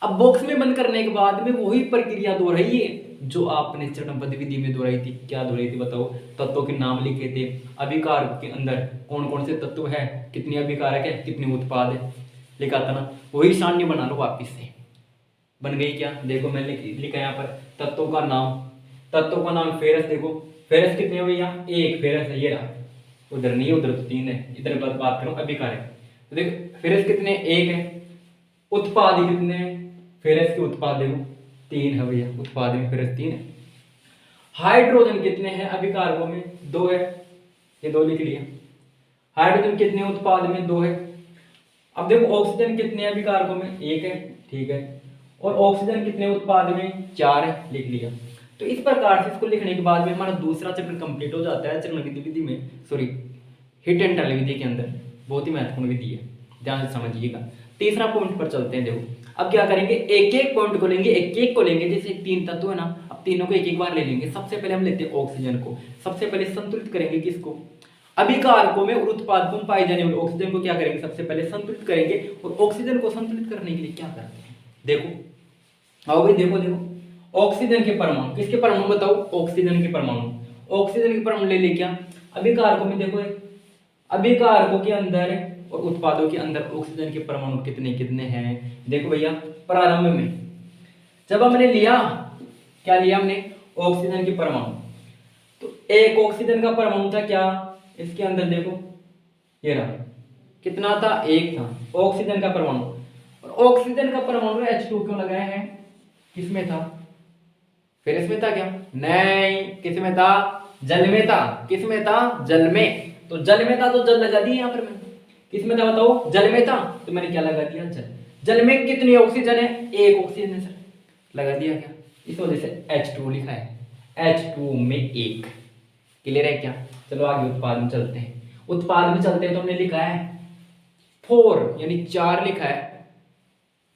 अब बॉक्स में बंद करने के बाद में वही प्रक्रिया दोहराइए जो आपने चरणबद्ध विधि में दोहराई थी। क्या दोहराई थी बताओ, तत्वों के नाम लिखे थे, अभिकार के अंदर कौन कौन से तत्व है, कितने अभिकारक है, कितने उत्पाद है, लिखा था ना। वही सारणी बना लो वापिस से, बन गई क्या। देखो मैंने लिखा यहाँ पर तत्वों का नाम फेरस। देखो फेरस कितने हो भैया, 1 फेरस है, ये रहा, उधर नहीं है, उधर तो 3 है, इधर बात करो अभिकारक। तो देखो फेरस कितने, 1 है। उत्पाद कितने, फेरस के उत्पाद देखो 3 है भैया, उत्पाद में फेरस 3 है। हाइड्रोजन कितने हैं अभिकारकों में, 2 है, ये 2 लिख लिया। हाइड्रोजन कितने उत्पाद में, 2 है। अब देखो ऑक्सीजन कितने अभिकारकों में, 1 है, ठीक है। और ऑक्सीजन कितने उत्पाद में, 4 है, लिख लिया। तो इस प्रकार से इसको लिखने के बाद में हमारा दूसरा चैप्टर कंप्लीट हो जाता है चरण गतिविधि में, सॉरी हिट एंड रन विधि के अंदर। बहुत ही महत्वपूर्ण विधि है, ध्यान से समझिएगा। तीसरा पॉइंट पर चलते हैं। देखो अब क्या करेंगे, एक एक पॉइंट को लेंगे, एक एक को लेंगे। जैसे 3 तत्व है ना, अब तीनों को एक एक बार ले लेंगे। सबसे पहले हम लेते हैं ऑक्सीजन को। सबसे पहले संतुलित करेंगे किसको, अभिकारकों में और उत्पादकों में पाए जाने वाले ऑक्सीजन को क्या करेंगे, सबसे पहले संतुलित करेंगे। और ऑक्सीजन को संतुलित करने के लिए क्या करते हैं, देखो आओ भाई, देखो देखो ऑक्सीजन के परमाणु, किसके परमाणु बताओ, ऑक्सीजन के परमाणु। ऑक्सीजन के परमाणु ले क्या, अभिकारकों में देखो, अभिकारकों के अंदर और उत्पादों के अंदर ऑक्सीजन के परमाणु कितने कितने हैं। देखो भैया प्रारंभ में जब हमने लिया, क्या लिया हमने, ऑक्सीजन के परमाणु। तो एक ऑक्सीजन का परमाणु था क्या, इसके अंदर देखो ये रहा, कितना था, एक था ऑक्सीजन का परमाणु। और ऑक्सीजन का परमाणु H2 क्यों लगाया है, किसमें था, फिर इसमें था क्या, नहीं, किसमें था, जल में था। किसमें था, जल में। तो जल में था तो जल लगा दिया यहाँ पर मैंने। किसमें था बताओ, जल में था, तो मैंने क्या लगा दिया, जल। जल में कितनी ऑक्सीजन है, एक ऑक्सीजन है सर, लगा दिया क्या, इस वजह से H2 लिखा है, H2 में एक। क्लियर है क्या। चलो आगे उत्पाद में चलते हैं। उत्पाद में चलते हैं तो हमने लिखा है 4 यानी 4 लिखा है।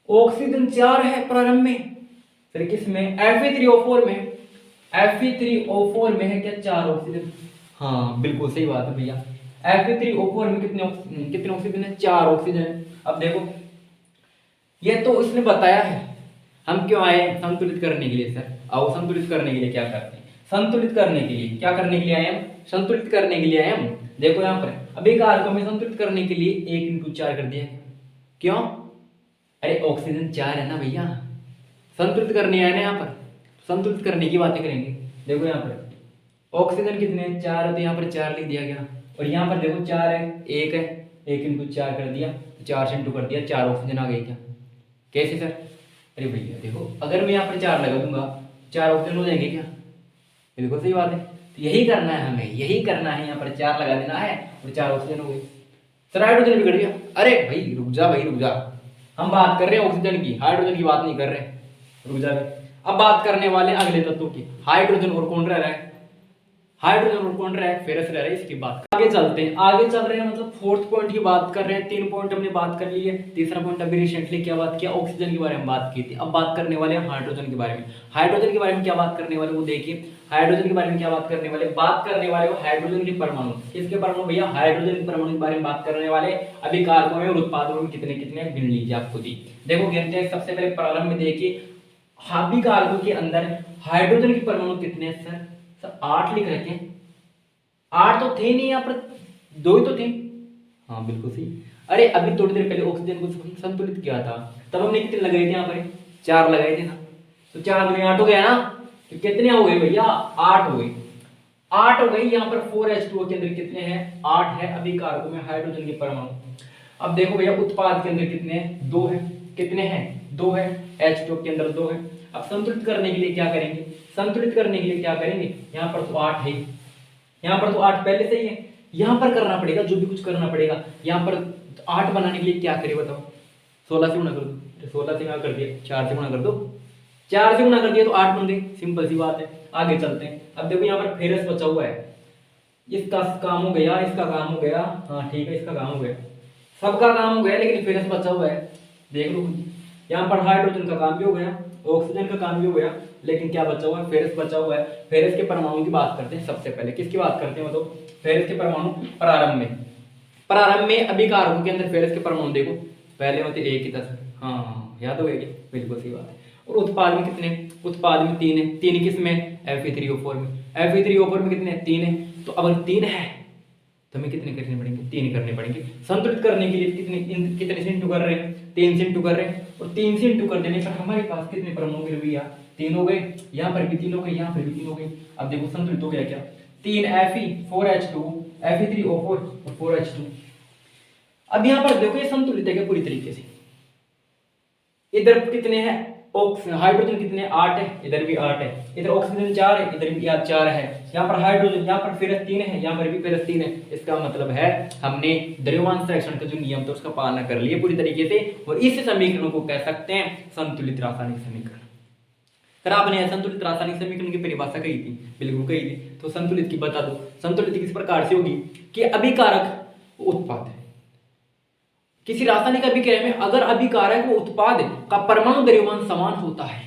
ऑक्सीजन 4 है प्रारंभ में, फिर किसमें, Fe3O4 में। Fe3O4 में है क्या, 4 ऑक्सीजन। हाँ बिल्कुल सही बात है भैया, Fe3O4 में कितने ऑक्सीजन है, 4 ऑक्सीजन है। अब देखो ये तो उसने बताया है, हम क्यों आए, संतुलित करने के लिए सर। आओ संतुलित करने के लिए क्या करते हैं, संतुलित करने के लिए क्या करने के लिए आए हम, संतुलित करने के लिए आए हम। देखो यहाँ पर अभिकारकों में संतुलित करने के लिए 1 × 4 कर दिया, क्यों, अरे ऑक्सीजन 4 है ना भैया, संतुलित करने आए ना यहाँ पर, संतुलित करने की बातें करेंगे। देखो यहाँ पर ऑक्सीजन कितने हैं, 4 है, तो यहाँ पर 4 लिख दिया गया। और यहाँ पर देखो 4 है, 1 है, 1 × 4 कर दिया, 4 से इंटू कर दिया, 4 ऑक्सीजन आ गई क्या, कैसे सर, अरे भैया देखो अगर मैं यहाँ पर 4 लगा दूंगा 4 ऑक्सीजन हो जाएंगे क्या, ये देखो सही बात है। तो यही करना है हमें, यही करना है, यहाँ पर 4 लगा देना है और 4 ऑक्सीजन हो गई। सर हाइड्रोजन बिगड़ गया, अरे भाई रुक जा, भाई रुक जा, हम बात कर रहे हैं ऑक्सीजन की, हाइड्रोजन की बात नहीं कर रहे, रुक जा। अब बात करने वाले अगले तत्वों की, हाइड्रोजन और कौन रह रहा है, हाइड्रोजन और कौन रहा है, फेरस रह रहा है, इसकी बात आगे चलते हैं। आगे चल रहे हैं मतलब 4th पॉइंट की बात कर रहे हैं। 3 पॉइंट हमने बात कर ली है, तीसरा पॉइंट अभी रिसेंटली क्या बात किया, ऑक्सीजन के बारे में बात की थी। अब बात करने वाले हैं हाइड्रोजन के बारे में। हाइड्रोजन के बारे में क्या बात करने वाले वो देखिए, हाइड्रोजन के बारे में क्या बात करने वाले, बात करने वाले हो हाइड्रोजन के परमाणु। किसके परमाणु भैया, हाइड्रोजन के परमाणु के बारे में बात करने वाले। अभिकारकों में और उत्पादों में कितने कितने गिन लीजिए आप खुद ही। देखो गिनते हैं, सबसे पहले प्रारंभ में देखिए अभिकारकों के अंदर हाइड्रोजन के परमाणु कितने हैं सर 8 लिख रखे हैं। 8 तो थे नहीं, यहाँ पर 2 ही तो थे। हाँ बिल्कुल सही। अरे अभी थोड़ी देर पहले ऑक्सीजन को संतुलित किया था, तब हमने कितने लगाए थे, यहाँ पर 4 लगाए थे ना, तो 4 में 8 हो गया ना, तो कितने हो गए भैया, 8 हो गए, 8 हो गई। यहाँ पर 4H2O के अंदर कितने हैं, 8 है अभिकारकों में हाइड्रोजन के परमाणु। अब देखो भैया उत्पाद के अंदर कितने हैं, 2 है, कितने हैं, 2 है, H2O के अंदर 2 है। अब संतुलित करने के लिए क्या करेंगे, संतुलित करने के लिए क्या करेंगे, यहाँ पर तो 8 है, यहाँ पर तो 8 पहले से ही है, यहाँ पर करना पड़ेगा, जो भी कुछ करना पड़ेगा। यहाँ पर 8 बनाने के लिए क्या करें बताओ, 16 से गुणा कर दो, 16 से गुणा कर दिया, 4 से गुणा कर दो, 4 से गुणा कर दिया तो 8 बन गए, सिंपल सी बात है। आगे चलते हैं। अब देखो यहाँ पर फेरस बचा हुआ है, इसका काम हो गया, इसका काम हो गया, हाँ ठीक है, इसका काम हो गया, सबका काम हो गया, लेकिन फेरस बचा हुआ है। देख लो यहाँ पर हाइड्रोजन का काम भी हो गया, ऑक्सीजन का काम भी हो गया, लेकिन क्या बचा हुआ है, फेरस बचा हुआ है। फेरस के परमाणु की बात करते हैं सबसे पहले। किसकी बात करते हैं मतलब, फेरस के परमाणु प्रारंभ में अभिकारकों के अंदर फेरस के परमाणु देखो, पहले होते एक ही था सर, हाँ याद हो गया, बिल्कुल सही बात है। और उत्पाद में कितने, उत्पाद में 3 है, 3 किस में, Fe3O4 में, Fe3O4 में कितने, 3 है। तो अगर 3 है तो हमें कितने करने पड़ेंगे, 3 करने पड़ेंगे। संतुलित करने के लिए कितने से इंटू कर रहे हैं, 3 से इंटू कर रहे हैं, और 3 से इंटू कर देने पर हमारे पास कितने परमाणु के भैया, 3 हो गए, यहाँ पर भी 3 हो गए, यहाँ पर भी 3 हो गए। अब देखो संतुलित हो गया क्या, 3 Fe 4H2 Fe3O4 और 4H2। अब यहाँ पर देखो ये संतुलित है क्या पूरी तरीके से। इधर कितने हैं हाइड्रोजन कितने, 8 है, इधर भी 8 है, इधर ऑक्सीजन 4 है, इधर भी 4 है, यहाँ पर हाइड्रोजन, यहाँ पर फेरस 3 है, यहाँ पर भी फेरस 3 है। इसका मतलब है हमने द्रव्यमान संरक्षण का जो नियम था उसका पालना कर लिया पूरी तरीके से, और इस समीकरण को कह सकते हैं संतुलित रासायनिक समीकरण। सर आपने असंतुलित रासायनिक समीकरण की परिभाषा कही थी, बिल्कुल कही थी, तो संतुलित की बता दो। संतुलित किस प्रकार से होगी कि अभिकारक उत्पाद है, किसी रासायनिक अभिक्रिया में अगर अभिकारक व उत्पाद का परमाणु द्रव्यमान समान होता है,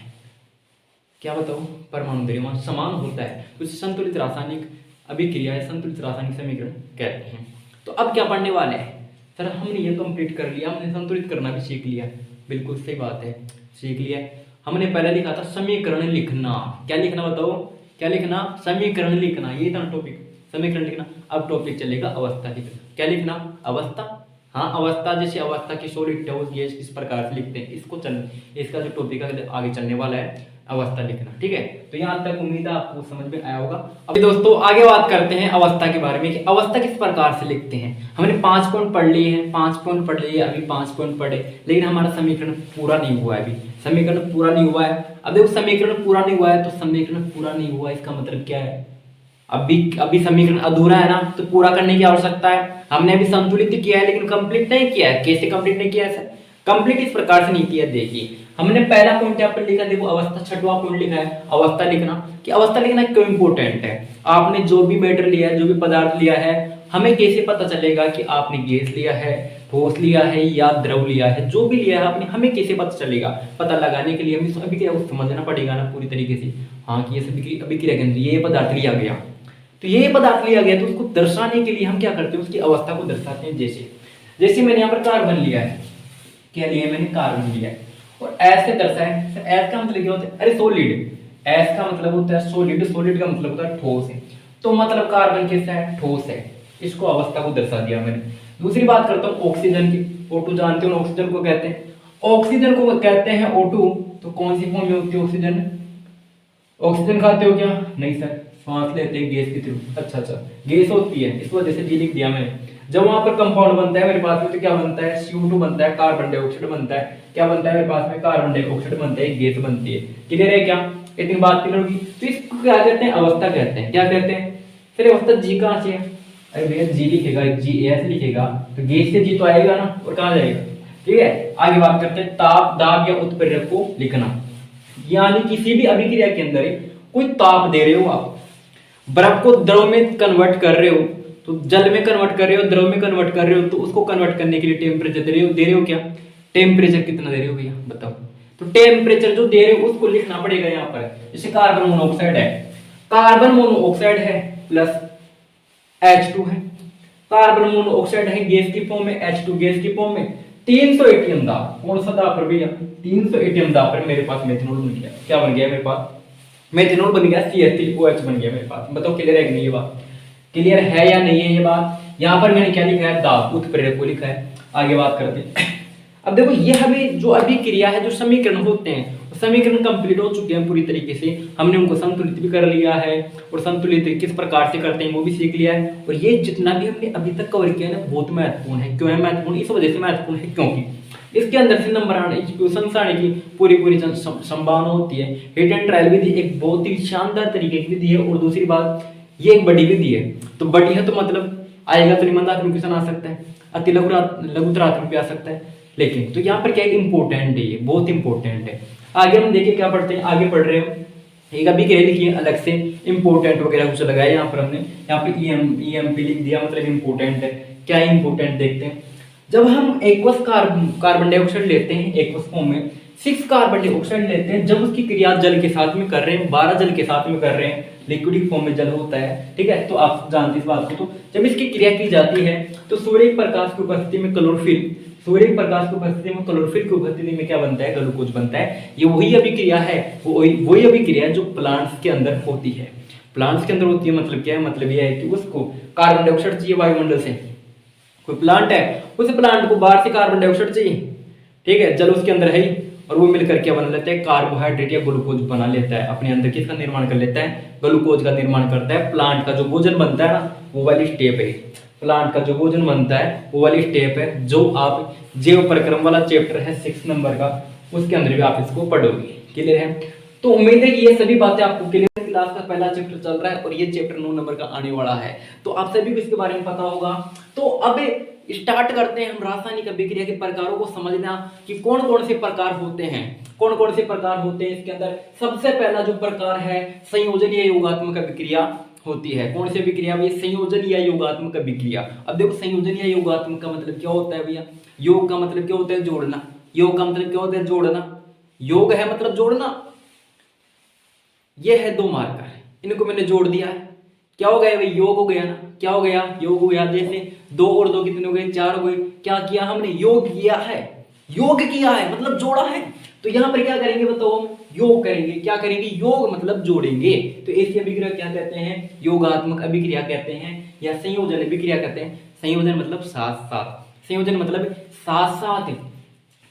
क्या बताओ, परमाणु द्रव्यमान समान होता है, तो इसे संतुलित रासायनिक अभिक्रिया या संतुलित रासायनिक समीकरण कहते हैं। तो अब क्या पढ़ने वाले हैं सर, हमने ये कंप्लीट कर लिया, हमने संतुलित करना भी सीख लिया, बिल्कुल सही बात है, सीख लिया। हमने पहले लिखा था समीकरण लिखना, क्या लिखना बताओ, क्या लिखना, समीकरण लिखना, ये था टॉपिक, समीकरण लिखना। अब टॉपिक चलेगा अवस्था लिखना, क्या लिखना, अवस्था, हाँ अवस्था, जैसे अवस्था की सॉलिड ठोस गैस किस प्रकार से लिखते हैं, इसको चल, इसका जो टॉपिक आगे चलने वाला है अवस्था लिखना, ठीक है। तो यहाँ तक उम्मीद है आपको समझ में आया होगा। अभी दोस्तों आगे बात करते हैं अवस्था के बारे में कि अवस्था किस प्रकार से लिखते हैं। हमने 5 पॉइंट पढ़ लिए हैं, 5 पॉइंट पढ़ लिए, अभी 5 पॉइंट पढ़े, लेकिन हमारा समीकरण पूरा नहीं हुआ है, अभी समीकरण पूरा नहीं हुआ है। अब देखो समीकरण पूरा नहीं हुआ है, तो समीकरण पूरा नहीं हुआ इसका मतलब क्या है, अभी समीकरण अधूरा है ना, तो पूरा करने की आवश्यकता है। हमने अभी संतुलित किया है लेकिन कंप्लीट नहीं किया है। कैसे कंप्लीट नहीं किया है सर, कंप्लीट इस प्रकार से नहीं किया, देखिए हमने पहला पॉइंट यहाँ पर लिखा, देखो अवस्था, छठवां पॉइंट लिखा है अवस्था लिखना, कि अवस्था लिखना क्यों इंपॉर्टेंट है। आपने जो भी मैटर लिया है, जो भी पदार्थ लिया है, हमें कैसे पता चलेगा कि आपने गैस लिया है, ठोस लिया है या द्रव लिया है, जो भी लिया है आपने, हमें कैसे पता चलेगा। पता लगाने के लिए हमें अभिक्रिया को समझना पड़ेगा ना पूरी तरीके से, हाँ कि ये अभिक्रिया के अंदर ये पदार्थ लिया गया, तो ये पदार्थ लिया गया, तो उसको दर्शाने के लिए हम क्या करते हैं, उसकी अवस्था को दर्शाते हैं। जैसे मैंने यहाँ पर कार्बन लिया है, क्या लिया है मैंने, कार्बन लिया है, और एस से दर्शाया है। एस का मतलब क्या होता है, अरे सॉलिड, एस का मतलब होता है सॉलिड, सॉलिड का मतलब होता है ठोस है, तो मतलब कार्बन कैसा है, ठोस है, इसको अवस्था को दर्शा दिया मैंने। दूसरी बात करता हूँ ऑक्सीजन की, O2 जानते हो, ऑक्सीजन को कहते हैं, ऑक्सीजन को कहते हैं O2, तो कौन सी फॉर्म में होती है ऑक्सीजन, ऑक्सीजन खाते हो क्या, नहीं सर, सांस लेते हैं गैस के थ्रू, अच्छा गैस होती है, इस वजह से जी लिख दिया मैंने। जब वहां पर कंपाउंड बनता है मेरे पास में, तो क्या बनता है, CO2 बनता है, कार्बन डाइऑक्साइड बनता है, क्या बनता है मेरे पास में, कार्बन डाइऑक्साइड बनता है, गैस बनती है। क्लियर है क्या, इतनी बात क्लियर होगी। तो इसको क्या कहते हैं, अवस्था कहते हैं, क्या कहते हैं सर, अवस्था जी कहां से है, अरे भैया जी लिखेगा, GAS लिखेगा, तो गैस से जी तो आएगा ना, और कहां जाएगा, ठीक है। आगे बात करते हैं ताप, दाब या उत्प्रेरक को लिखना, यानी किसी भी अभिक्रिया के अंदर कोई ताप दे रहे हो आप, बर्फ को द्रव में कन्वर्ट कर रहे हो, तो जल में कन्वर्ट कर रहे हो, द्रव में कन्वर्ट कर रहे हो, तो उसको कन्वर्ट करने के लिए टेम्परेचर दे रहे हो क्या, टेम्परेचर कितना दे रहे हो भैया बताओ, तो टेम्परेचर जो दे रहे हो उसको लिखना पड़ेगा यहाँ पर। जैसे कार्बन मोनोऑक्साइड है, कार्बन मोनोऑक्साइड है प्लस H2 है, कार्बन मोनोऑक्साइड है गैस की फॉर्म में, H2 गैस की फॉर्म में, 300 एटीएम दाब, कौन सा दाब पर भैया, 300 एटीएम दाब पर मेरे पास मेथनॉल बन गया, क्या बन गया मेरे पास, मेथनॉल बन गया, CH3OH बन गया मेरे पास। बताओ क्लियर है कि नहीं, ये बात क्लियर है या नहीं है ये बात। यहाँ पर मैंने क्या लिखा है, दाब, उत्प्रेरक को लिखा है। आगे बात करते हैं। अब देखो ये हमें जो अभिक्रिया है, जो समीकरण होते हैं, समीकरण कंप्लीट हो चुके हैं पूरी तरीके से, हमने उनको संतुलित भी कर लिया है, और संतुलित किस प्रकार से करते हैं वो भी सीख लिया है। और ये जितना भी हमने अभी तक कवर किया है ना, बहुत महत्वपूर्ण है। क्यों है महत्वपूर्ण, इस वजह से महत्वपूर्ण है क्योंकि इसके अंदर से नंबर आने, क्वेश्चन आने की पूरी संभावना होती है। हिट एंड ट्रायल विधि एक बहुत ही शानदार तरीके की विधि है, और दूसरी बात ये एक बड़ी विधि है, तो बड़ी है तो मतलब आएगा तो निबंधात्मक क्वेश्चन आ सकता है, अति लघुतरात्मक भी आ सकता है, लेकिन तो यहाँ पर क्या इंपॉर्टेंट है, ये बहुत इंपॉर्टेंट है। आगे हम देखिए क्या पढ़ते हैं, आगे पढ़ रहे हैं, एक अभी कह लिखिए अलग से इंपॉर्टेंट वगैरह कुछ लगाया यहाँ पर हमने, यहाँ पे EMP लिख दिया, मतलब इंपॉर्टेंट है। क्या इंपॉर्टेंट देखते हैं, जब हम एक्वस कार्बन डाइऑक्साइड लेते हैं एक्वस फॉर्म में, 6 कार्बन डाइऑक्साइड लेते हैं, जब उसकी क्रिया जल के साथ में कर रहे हैं, 12 जल के साथ में कर रहे हैं, लिक्विड फॉर्म में जल होता है, ठीक है, तो आप जानते इस बात को। तो जब इसकी क्रिया की जाती है तो सूर्य प्रकाश की उपस्थिति में क्लोरोफिल, सूर्य प्रकाश की उपस्थिति में क्लोरोफिल की उपस्थिति में क्या बनता है, ग्लूकोज बनता है। ये वही अभिक्रिया है, वही अभिक्रिया है जो प्लांट्स के अंदर होती है। प्लांट्स के अंदर होती है मतलब क्या है, मतलब यह है कि उसको कार्बन डाइऑक्साइड चाहिए वायुमंडल से, कोई प्लांट है उस प्लांट को बाहर से कार्बन डाइऑक्साइड चाहिए, ठीक है, जल उसके अंदर है ही, और वो मिलकर क्या बना लेता है, कार्बोहाइड्रेट या ग्लूकोज बना लेता है, अपने अंदर किसका निर्माण कर लेता है, ग्लूकोज का निर्माण करता है। प्लांट का जो भोजन बनता है ना, वो वाली स्टेप है, प्लांट का जो भोजन बनता है वो वाली स्टेप है, जो आप जैव परिक्रम वाला चैप्टर है 6 नंबर का, उसके अंदर भी आप इसको पढ़ोगे। क्लियर है, तो उम्मीद है कि ये सभी बातें आपको क्लियर। क्लास का पहला चैप्टर चल रहा है और ये चैप्टर 9 नंबर का आने वाला है, तो आप सभी को इसके बारे में पता होगा। तो अब स्टार्ट करते हैं हम रासायनिक अभिक्रिया के प्रकारों को समझना कि कौन कौन से प्रकार होते हैं, कौन कौन से प्रकार होते हैं इसके अंदर? सबसे पहला जो प्रकार है संयोजन या योगात्मक अभिक्रिया होती है। कौन सी अभिक्रिया भैया? संयोजन या योगात्मक अभिक्रिया। अब देखो संयोजन या योगात्मक का मतलब क्या होता है भैया? योग का मतलब क्या होता है? जोड़ना। योग का मतलब क्या होता है? जोड़ना। योग है मतलब जोड़ना। ये है दो मार्कर, इनको मैंने जोड़ दिया है, क्या हो गया भाई? योग हो गया ना। क्या हो गया? योग हो गया। जैसे 2 और 2 कितने हो गए? 4 हो गए। क्या किया हमने? योग किया है। योग किया है मतलब जोड़ा है। तो यहां पर क्या करेंगे बताओ? हम योग करेंगे। क्या करेंगे? योग मतलब जोड़ेंगे। तो ऐसी अभिक्रिया क्या कहते हैं? योगात्मक अभिक्रिया कहते हैं या संयोजन अभिक्रिया कहते हैं। संयोजन मतलब साथ साथ, संयोजन मतलब साथ साथ,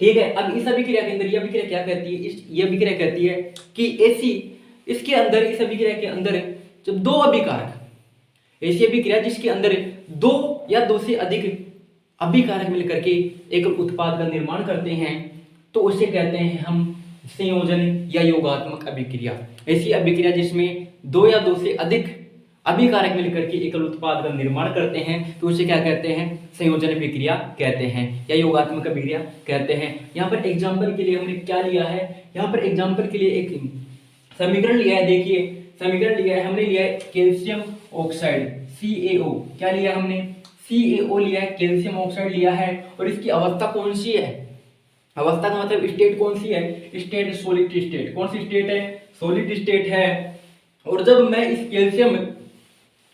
ठीक है। अब इस अभिक्रिया के अंदर ये अभिक्रिया क्या कहती है? ये अभिक्रिया कहती है कि ऐसी इसके अंदर, इस अभिक्रिया के अंदर जब दो अभिकारक, ऐसी अभिक्रिया जिसके अंदर 2 या 2 से अधिक अभिकारक मिलकर के एक उत्पाद का निर्माण करते हैं तो उसे कहते हैं हम संयोजन या योगात्मक अभिक्रिया। ऐसी अभिक्रिया जिसमें 2 या 2 से अधिक अभिकारक मिलकर के एकल उत्पाद का निर्माण करते हैं तो उसे क्या कहते हैं? संयोजन अभिक्रिया कहते हैं या योगात्मक अभिक्रिया कहते हैं। यहाँ पर एग्जाम्पल के लिए हमने क्या लिया है? यहाँ पर एग्जाम्पल के लिए एक समीकरण लिया है। देखिए समीकरण लिया है, हमने लिया है कैल्शियम ऑक्साइड CaO। क्या लिया हमने? CaO लिया है, कैल्शियम ऑक्साइड लिया है। और इसकी अवस्था कौन सी है? अवस्था का मतलब स्टेट कौन सी है? State solid state. कौन सी स्टेट है? सॉलिड स्टेट है। और जब मैं इस कैल्शियम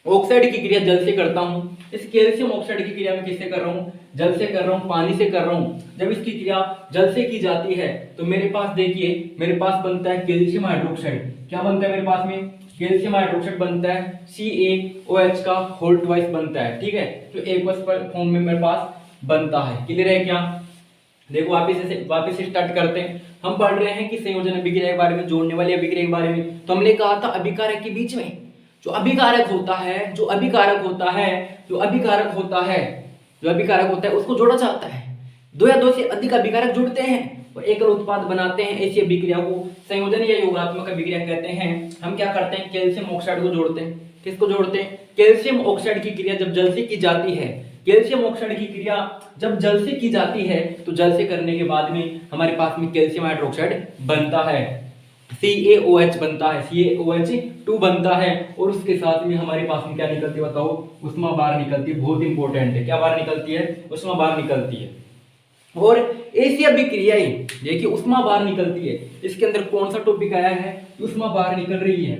ऑक्साइड की क्रिया जल से करता हूं, इस कैल्शियम ऑक्साइड की क्रिया में किससे कर रहा हूं? जल से कर रहा हूं, पानी से कर रहा हूं। जब इसकी क्रिया जल से की जाती है तो मेरे पास देखिए, मेरे पास बनता है कैल्शियम हाइड्रोक्साइड। क्या बनता है मेरे पास में? कैल्शियम हाइड्रोक्साइड बनता है, CaOH का होल ट्वाइस बनता है, ठीक है। तो एक्वस फॉर्म में मेरे पास बनता है। क्लियर है क्या? देखो वापस से स्टार्ट करते हैं। हम पढ़ रहे हैं कि संयोजन अभिक्रिया के बारे में, जोड़ने वाली अभिक्रिया के बारे में। तो हमने कहा था अभिकारक के बीच में जो अभिकारक होता है, जो अभिकारक होता है उसको जोड़ा जाता है। 2 या 2 से अधिक अभिकारक जुड़ते हैं और एकल उत्पाद बनाते हैं। ऐसी अभिक्रिया को संयोजन या योगात्मक अभिक्रिया कहते हैं। हम क्या करते हैं? कैल्शियम ऑक्साइड को जोड़ते हैं। किसको जोड़ते हैं? कैल्शियम ऑक्साइड की क्रिया जब जल से की जाती है, कैल्शियम ऑक्साइड की क्रिया जब जल से की जाती है तो जल से करने के बाद में हमारे पास में कैल्शियम हाइड्रोक्साइड बनता है, CaOH बनता है, CaOH2 बनता है। और उसके साथ में हमारे पास में क्या निकलती है बताओ? उष्मा बाहर निकलती है। बहुत इंपॉर्टेंट है, क्या बाहर निकलती है? उष्मा बाहर निकलती है। और ऐसी अभिक्रियाएं देखिए उष्मा बाहर निकलती है। इसके अंदर कौन सा टॉपिक आया है? उष्मा बाहर निकल रही है।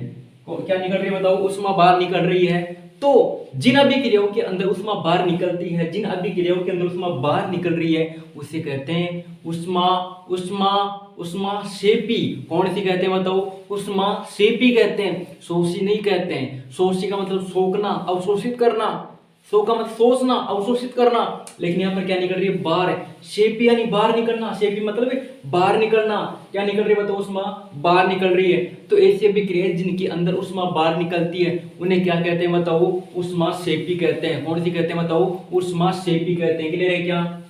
क्या निकल रही है बताओ? उष्मा बाहर निकल रही है। तो जिन अभिक्रियाओं के अंदर उष्मा बाहर निकलती है, जिन अभिक्रियाओं के अंदर उष्मा बाहर निकल रही है उसे कहते हैं उष्मा शेपी। कौन सी कहते हैं बताओ? उष्मा शेपी कहते हैं, शोषी नहीं कहते हैं। शोषी का मतलब सोखना, अवशोषित करना। सो का मतलब सोचना, अवशोषित करना। लेकिन यहाँ पर क्या निकल रही है? बाहर। शेपी यानी बाहर निकलना, शेपी मतलब बाहर निकलना। क्या निकल रही है बताओ? उष्मा बाहर निकल रही है। तो ऐसी अभिक्रिया जिनके अंदर उष्मा बाहर निकलती है उन्हें क्या कहते हैं बताओ? उष्मा शेपी कहते हैं। कौन सी कहते हैं बताओ? उष्मा शेपी कहते हैं। क्लियर है क्या?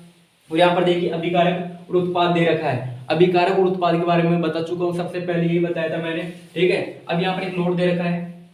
और यहाँ पर देखिए अभिकारक और उत्पाद दे रखा है। अभिकारक और उत्पाद के बारे में बता चुका हूँ, सबसे पहले यही बताया था मैंने, ठीक है। अब यहाँ पर एक नोट दे रखा है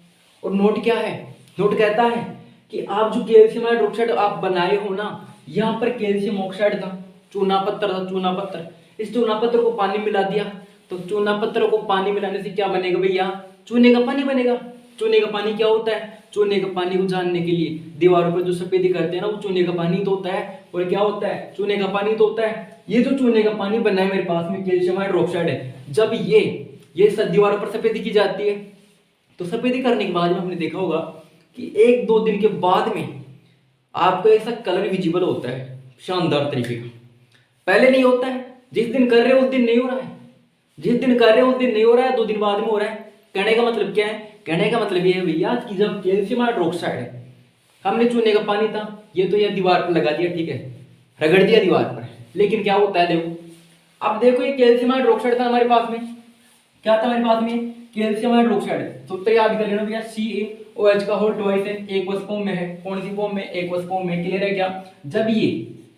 और नोट क्या है? नोट कहता है कि आप जो कैल्शियम हाइड्रोक्साइड आप बनाए हो ना, यहाँ पर कैल्शियम ऑक्साइड था, चूना पत्थर था, चूना पत्थर। इस चूना पत्थर को पानी मिला दिया तो चूना पत्थर को पानी मिलाने से क्या बनेगा भैया? चूने का पानी बनेगा। चूने का पानी क्या होता है? चूने का पानी को जानने के लिए दीवारों पर जो सफेदी करते हैं ना वो चूने का पानी तो होता है। और क्या होता है? चूने का पानी तो होता है। ये जो चूने का पानी बना है मेरे पास में कैल्शियम हाइड्रोक्साइड है, जब ये दीवारों पर सफेदी की जाती है तो सफेदी करने के बाद में हमने देखा होगा कि 1-2 दिन के बाद में आपको ऐसा कलर विजिबल होता है शानदार तरीके का। पहले नहीं होता है, जिस दिन कर रहे हो उस दिन नहीं हो रहा है, जिस दिन कर रहे हो उस दिन नहीं हो रहा है, 2 दिन बाद में हो रहा है। कहने का मतलब क्या है? कहने का मतलब ये है भैया कि जब कैल्शियम हाइड्रोक्साइड है, हमने चूने का पानी था, ये तो ये दीवार पर लगा दिया, ठीक है, रगड़ दिया दीवार पर, लेकिन क्या होता है देखो, अब देखो ये कैल्शियम हाइड्रोक्साइड था हमारे पास में, क्या था हमारे पास में? Calcium hydroxide. सूत्र याद कर लेना भैया, CaOH का होल ट्वाइस है, एक्वस फॉर्म में है। कौन सी फॉर्म में? एक्वस फॉर्म में। क्लियर है क्या? जब ये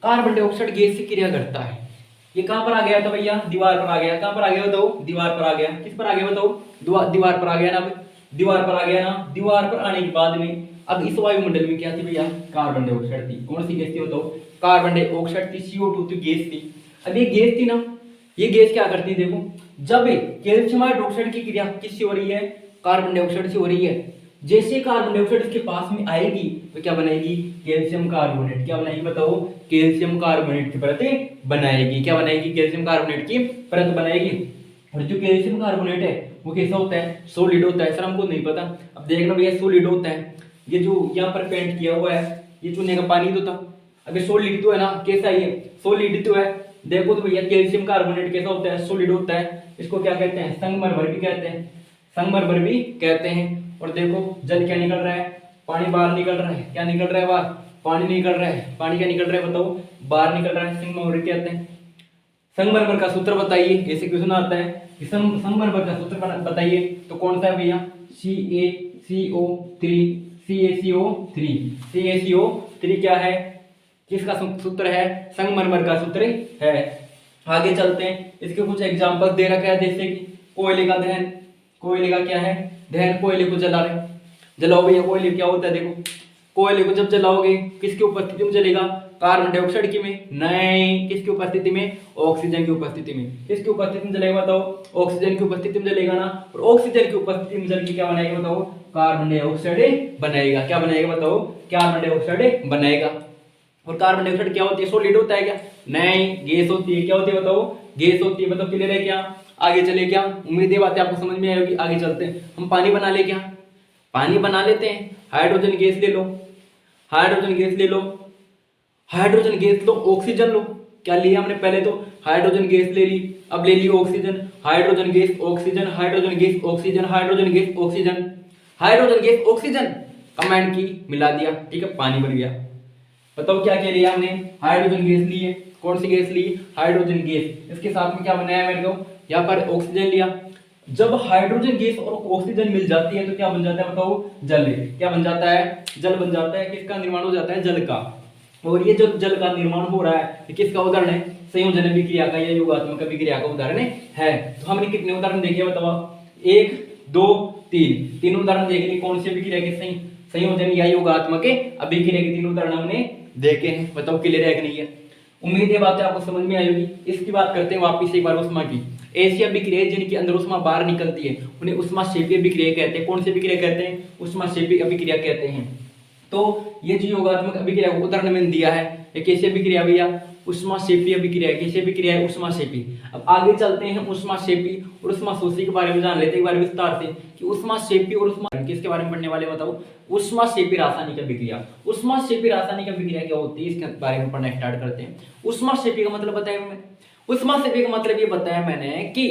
कार्बन डाइऑक्साइड गैस से क्रिया करता है, ये कहां पर आ गया था भैया? दीवार पर आ गया। कहां पर आ गया बताओ? दीवार पर आ गया। किस पर आ गया बताओ? दीवार पर आ गया ना, दीवार पर आ गया ना। दीवार पर आने के बाद में अब इस वायुमंडल में क्या थी भैया? कार्बन डाइऑक्साइड थी। कौन सी गैस थी बताओ? कार्बन डाइऑक्साइड थी, CO2 तो गैस थी। अब ये गैस थी ना, ये गैस क्या करती है देखो, जब कैल्शियम हाइड्रोक्साइड की क्रिया किससे हो रही है, कार्बन डाइऑक्साइड से हो रही है, जैसे कार्बन डाइऑक्साइड इसके पास में आएगी तो क्या बनाएगी, कैल्शियम कार्बोनेट। क्या बनाएगी बताओ, कैल्शियम कार्बोनेट की परत बनाएगी। क्या बनाएगी, कैल्शियम कार्बोनेट की परत बनाएगी। और जो कैल्शियम कार्बोनेट है वो कैसा होता है, सॉलिड होता है। सर हमको नहीं पता, अब देखना भैया सॉलिड होता है। ये जो यहाँ पर पेंट किया हुआ है ये चूने का पानी तो था, अभी सॉलिड तो है ना, कैसा ये सॉलिड तो है। देखो तो भैया कैल्शियम कार्बोनेट कैसा होता है, सॉलिड होता है। इसको क्या कहते हैं, संगमरमर भी कहते हैं, संगमरमर भी कहते हैं। और देखो जल क्या निकल रहा है, पानी बाहर निकल रहा है। क्या निकल रहा है बाहर, पानी निकल रहा है। पानी क्या निकल रहा है बताओ, बाहर निकल रहा है। संगमरमर कहते हैं। संगमरमर का सूत्र बताइए, ऐसे क्वेश्चन आता है कि संगमरमर का सूत्र बताइए, तो कौन सा है भैया, CaCO3। CaCO3 क्या है, किसका सूत्र है, संगमरमर का सूत्र है। आगे चलते हैं, इसके कुछ एग्जांपल दे रखा है, जैसे कि कोयले का दहन। कोयले का क्या है, दहन। कोयले को जला रहे, जलाओ भैया। कोयले क्या होता है, देखो कोयले को जब जलाओगे किसकी उपस्थिति में जलेगा, कार्बन डाइऑक्साइड की में नहीं, किसकी उपस्थिति में, ऑक्सीजन की उपस्थिति में। किसकी उपस्थिति में जलेगा बताओ, ऑक्सीजन की उपस्थिति में जलेगा ना। और ऑक्सीजन की उपस्थिति में जल के क्या बनाएगा बताओ, कार्बन डाइऑक्साइड बनाएगा। क्या बनाएगा बताओ, कार्बन डाइऑक्साइड बनाएगा। और कार्बन डाइऑक्साइड क्या होती है, सॉलिड होता है क्या, नहीं, गैस होती है। क्या होती है बताओ, गैस होती है। मतलब क्लियर है क्या, आगे चले क्या, उम्मीद है बातें आपको समझ में आएगी। आगे चलते हैं, हम पानी बना ले, क्या पानी बना लेते हैं। हाइड्रोजन गैस ले लो, हाइड्रोजन गैस ले लो, हाइड्रोजन गैस लो, ऑक्सीजन लो। क्या लिया हमने, पहले तो हाइड्रोजन गैस ले ली, अब ले ली oxygen. Hydrogen gas oxygen, hydrogen gas oxygen, hydrogen gas oxygen, hydrogen gas oxygen, command की मिला दिया, ठीक है, पानी बन गया। बताओ क्या क्या लिया हमने, हाइड्रोजन गैस ली है। कौन सी गैस ली, हाइड्रोजन गैस। इसके साथ में क्या बनाया मेरे को, यहाँ पर ऑक्सीजन लिया। जब हाइड्रोजन गैस और ऑक्सीजन मिल जाती है तो क्या बन जाता है बताओ, जल। क्या बन जाता है, जल बन जाता है। किसका निर्माण हो जाता है, जल का। और ये जो जल का निर्माण हो रहा है ये किसका उदाहरण है, संयोजन अभिक्रिया का या योगात्मक अभिक्रिया का उदाहरण है। तो हमने कितने उदाहरण देखे बताओ, 1 2 3, तीन उदाहरण देख लिए। कौन सी अभिक्रिया के, संयोजन या योगात्मक अभिक्रिया के 3 उदाहरण हमने देखे हैं। बताओ क्लियर है कि नहीं है, उम्मीद है बातें आपको समझ में आएगी। इसकी बात करते हैं वापिस एक बार उष्मा की। ऐसी अभिक्रिया जिनके अंदर उष्मा बाहर निकलती है उन्हें उष्माक्षेपी अभिक्रिया कहते हैं। कौन सी अभिक्रिया कहते हैं, उष्माक्षेपी अभिक्रिया कहते हैं। तो ये जो योगात्मक अभिक्रिया को उदाहरण मैंने दिया है, ये कैसी अभिक्रिया भैया, उष्माक्षेपी अभिक्रिया। कैसी अभिक्रिया है, उष्माक्षेपी। अब आगे चलते हैं, उष्माक्षेपी और उष्माशोषी के बारे में जान लेते हैं एक बार विस्तार से कि उष्माक्षेपी और उष्मा किसके बारे में पढ़ने वाले बताओ, उष्माक्षेपी रासायनिक अभिक्रिया। उष्माक्षेपी रासायनिक अभिक्रिया क्या होती है इसके बारे में पढ़ना स्टार्ट करते हैं। उष्माक्षेपी का मतलब बताया मैंने, उष्माक्षेपी का मतलब ये बताया मैंने कि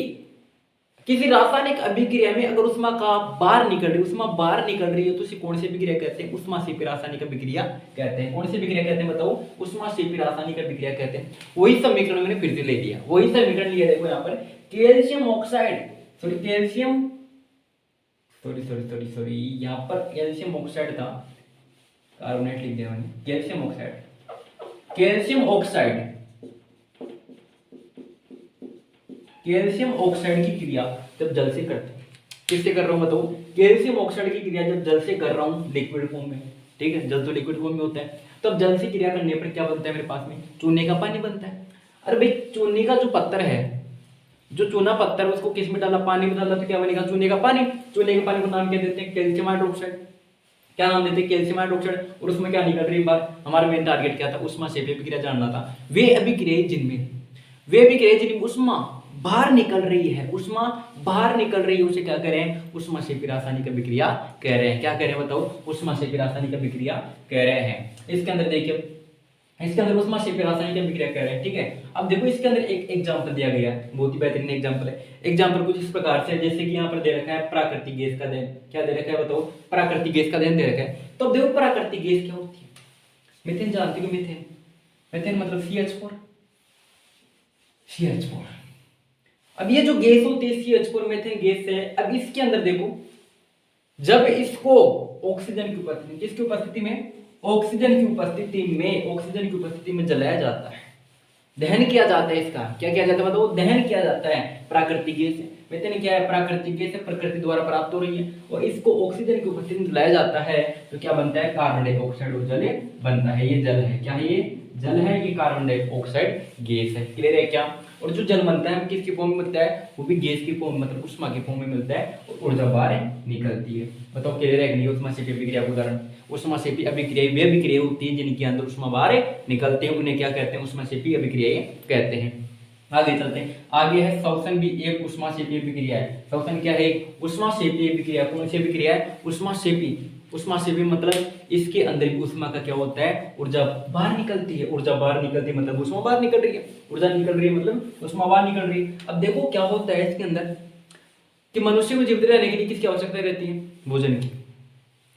किसी रासायनिक अभिक्रिया में अगर उष्मा का बाहर निकल रही, उष्मा बाहर निकल रही है तो उसे कौन सी अभिक्रिया कहते हैं, उष्माक्षेपी रासायनिक अभिक्रिया कहते हैं। कौन सी अभिक्रिया कहते हैं बताओ, उष्माक्षेपी रासायनिक अभिक्रिया कहते हैं। वही समीकरण मैंने फिर से ले लिया, वही समीकरण लिया। देखो यहाँ पर calcium oxide, sorry calcium, sorry यहाँ पर कैल्शियम ऑक्साइड था, कार्बोनेट लिख दिया मैंने, calcium oxide. Calcium oxide, calcium oxide की क्रिया जब जल से करते हैं, किससे कर रहा हूं बताओ, कैल्शियम ऑक्साइड की क्रिया जब जल से कर रहा हूं लिक्विड फॉर्म में, ठीक है, जल तो लिक्विड फॉर्म में होता है, तब जल से क्रिया करने पर क्या बनता है मेरे पास में, चूने का पानी बनता है। अरे भाई चूने का जो पत्थर है, जो चूना पत्थर उसको किस में डाला, पानी में डाला, तो क्या बनेगा, चूने का पानी। चूने के पानी को नाम क्या देते हैं, कैल्शियम हाइड्रोक्साइड। क्या नाम देते हैं, कैल्शियम हाइड्रोक्साइड। और उसमें क्या निकल रही बात, हमारा मेन टारगेट क्या था, उष्माक्षेपी अभिक्रिया जानना था। वे अभिक्रिया जिनमें उष्मा बाहर निकल रही है, उष्मा बाहर निकल रही है, उसे क्या कह रहे हैं, उष्माक्षेपी रासायनिक अभिक्रिया कह रहे हैं। क्या कह रहे हैं बताओ, उष्माक्षेपी रासायनिक अभिक्रिया कह रहे हैं। इसके अंदर देखिए, इसके अंदर उष्माक्षेपी रासायनिक अभिक्रिया कह रहे हैं, ठीक है। अब देखो इसके अंदर एक एग्जांपल दिया गया है, बहुत ही बेहतरीन एग्जांपल है। एग्जांपल कुछ इस प्रकार से, जैसे कि यहाँ पर दे रखा है प्राकृतिक गैस का दहन। क्या दे रखा है बताओ, प्राकृतिक गैस का दहन दे रखा है। तो देखो प्राकृतिक गैस क्या होती है, मीथेन जानते हो, मीथेन, मीथेन मतलब CH4। अब ये जो गैस होती है CH4 मीथेन गैस है। अब इसके अंदर देखो, जब इसको ऑक्सीजन की उपस्थिति, किसकी उपस्थिति में, ऑक्सीजन की उपस्थिति में जलाया जाता है, दहन किया जाता है। इसका क्या किया जाता है बताओ, दहन किया जाता है। प्राकृतिक गैस है, मीथेन क्या है, प्राकृतिक गैस है, प्रकृति द्वारा प्राप्त हो रही है, और इसको ऑक्सीजन की उपस्थिति में जलाया जाता है तो क्या बनता है, कार्बन डाइऑक्साइड और जल बनता है। ये जल है, क्या है, ये जल है, ये कार्बन डाइऑक्साइड गैस है। क्लियर है क्या। और जो जल बनता है किसकी फॉर्म में मिलता है, वो भी गैस की फॉर्म मतलब उष्मा की फॉर्म में मिलता है और ऊर्जा बाहर निकलती है। बताओ क्लियर है कि नहीं। उष्माक्षेपी अभिक्रिया का उदाहरण, उष्माक्षेपी अभिक्रिया वे अभिक्रिया होती है जिनके अंदर उष्मा बाहर निकलते हैं, उन्हें क्या कहते हैं, उष्माक्षेपी अभिक्रियाएं कहते हैं। आगे चलते हैं। आगे है श्वसन भी एक उष्माक्षेपी अभिक्रिया है। श्वसन क्या है, उष्माक्षेपी अभिक्रिया। कौन सी अभिक्रिया है, उष्माक्षेपी। उष्माक्षेपी मतलब इसके अंदर भी उष्मा का क्या होता है, ऊर्जा बाहर निकलती है। ऊर्जा बाहर निकलती है मतलब उष्मा बाहर निकल रही है, ऊर्जा निकल रही है मतलब उष्मा बाहर निकल रही है। अब देखो क्या होता है इसके अंदर कि मनुष्य को जीवित रहने के लिए किसकी आवश्यकता रहती है, भोजन की।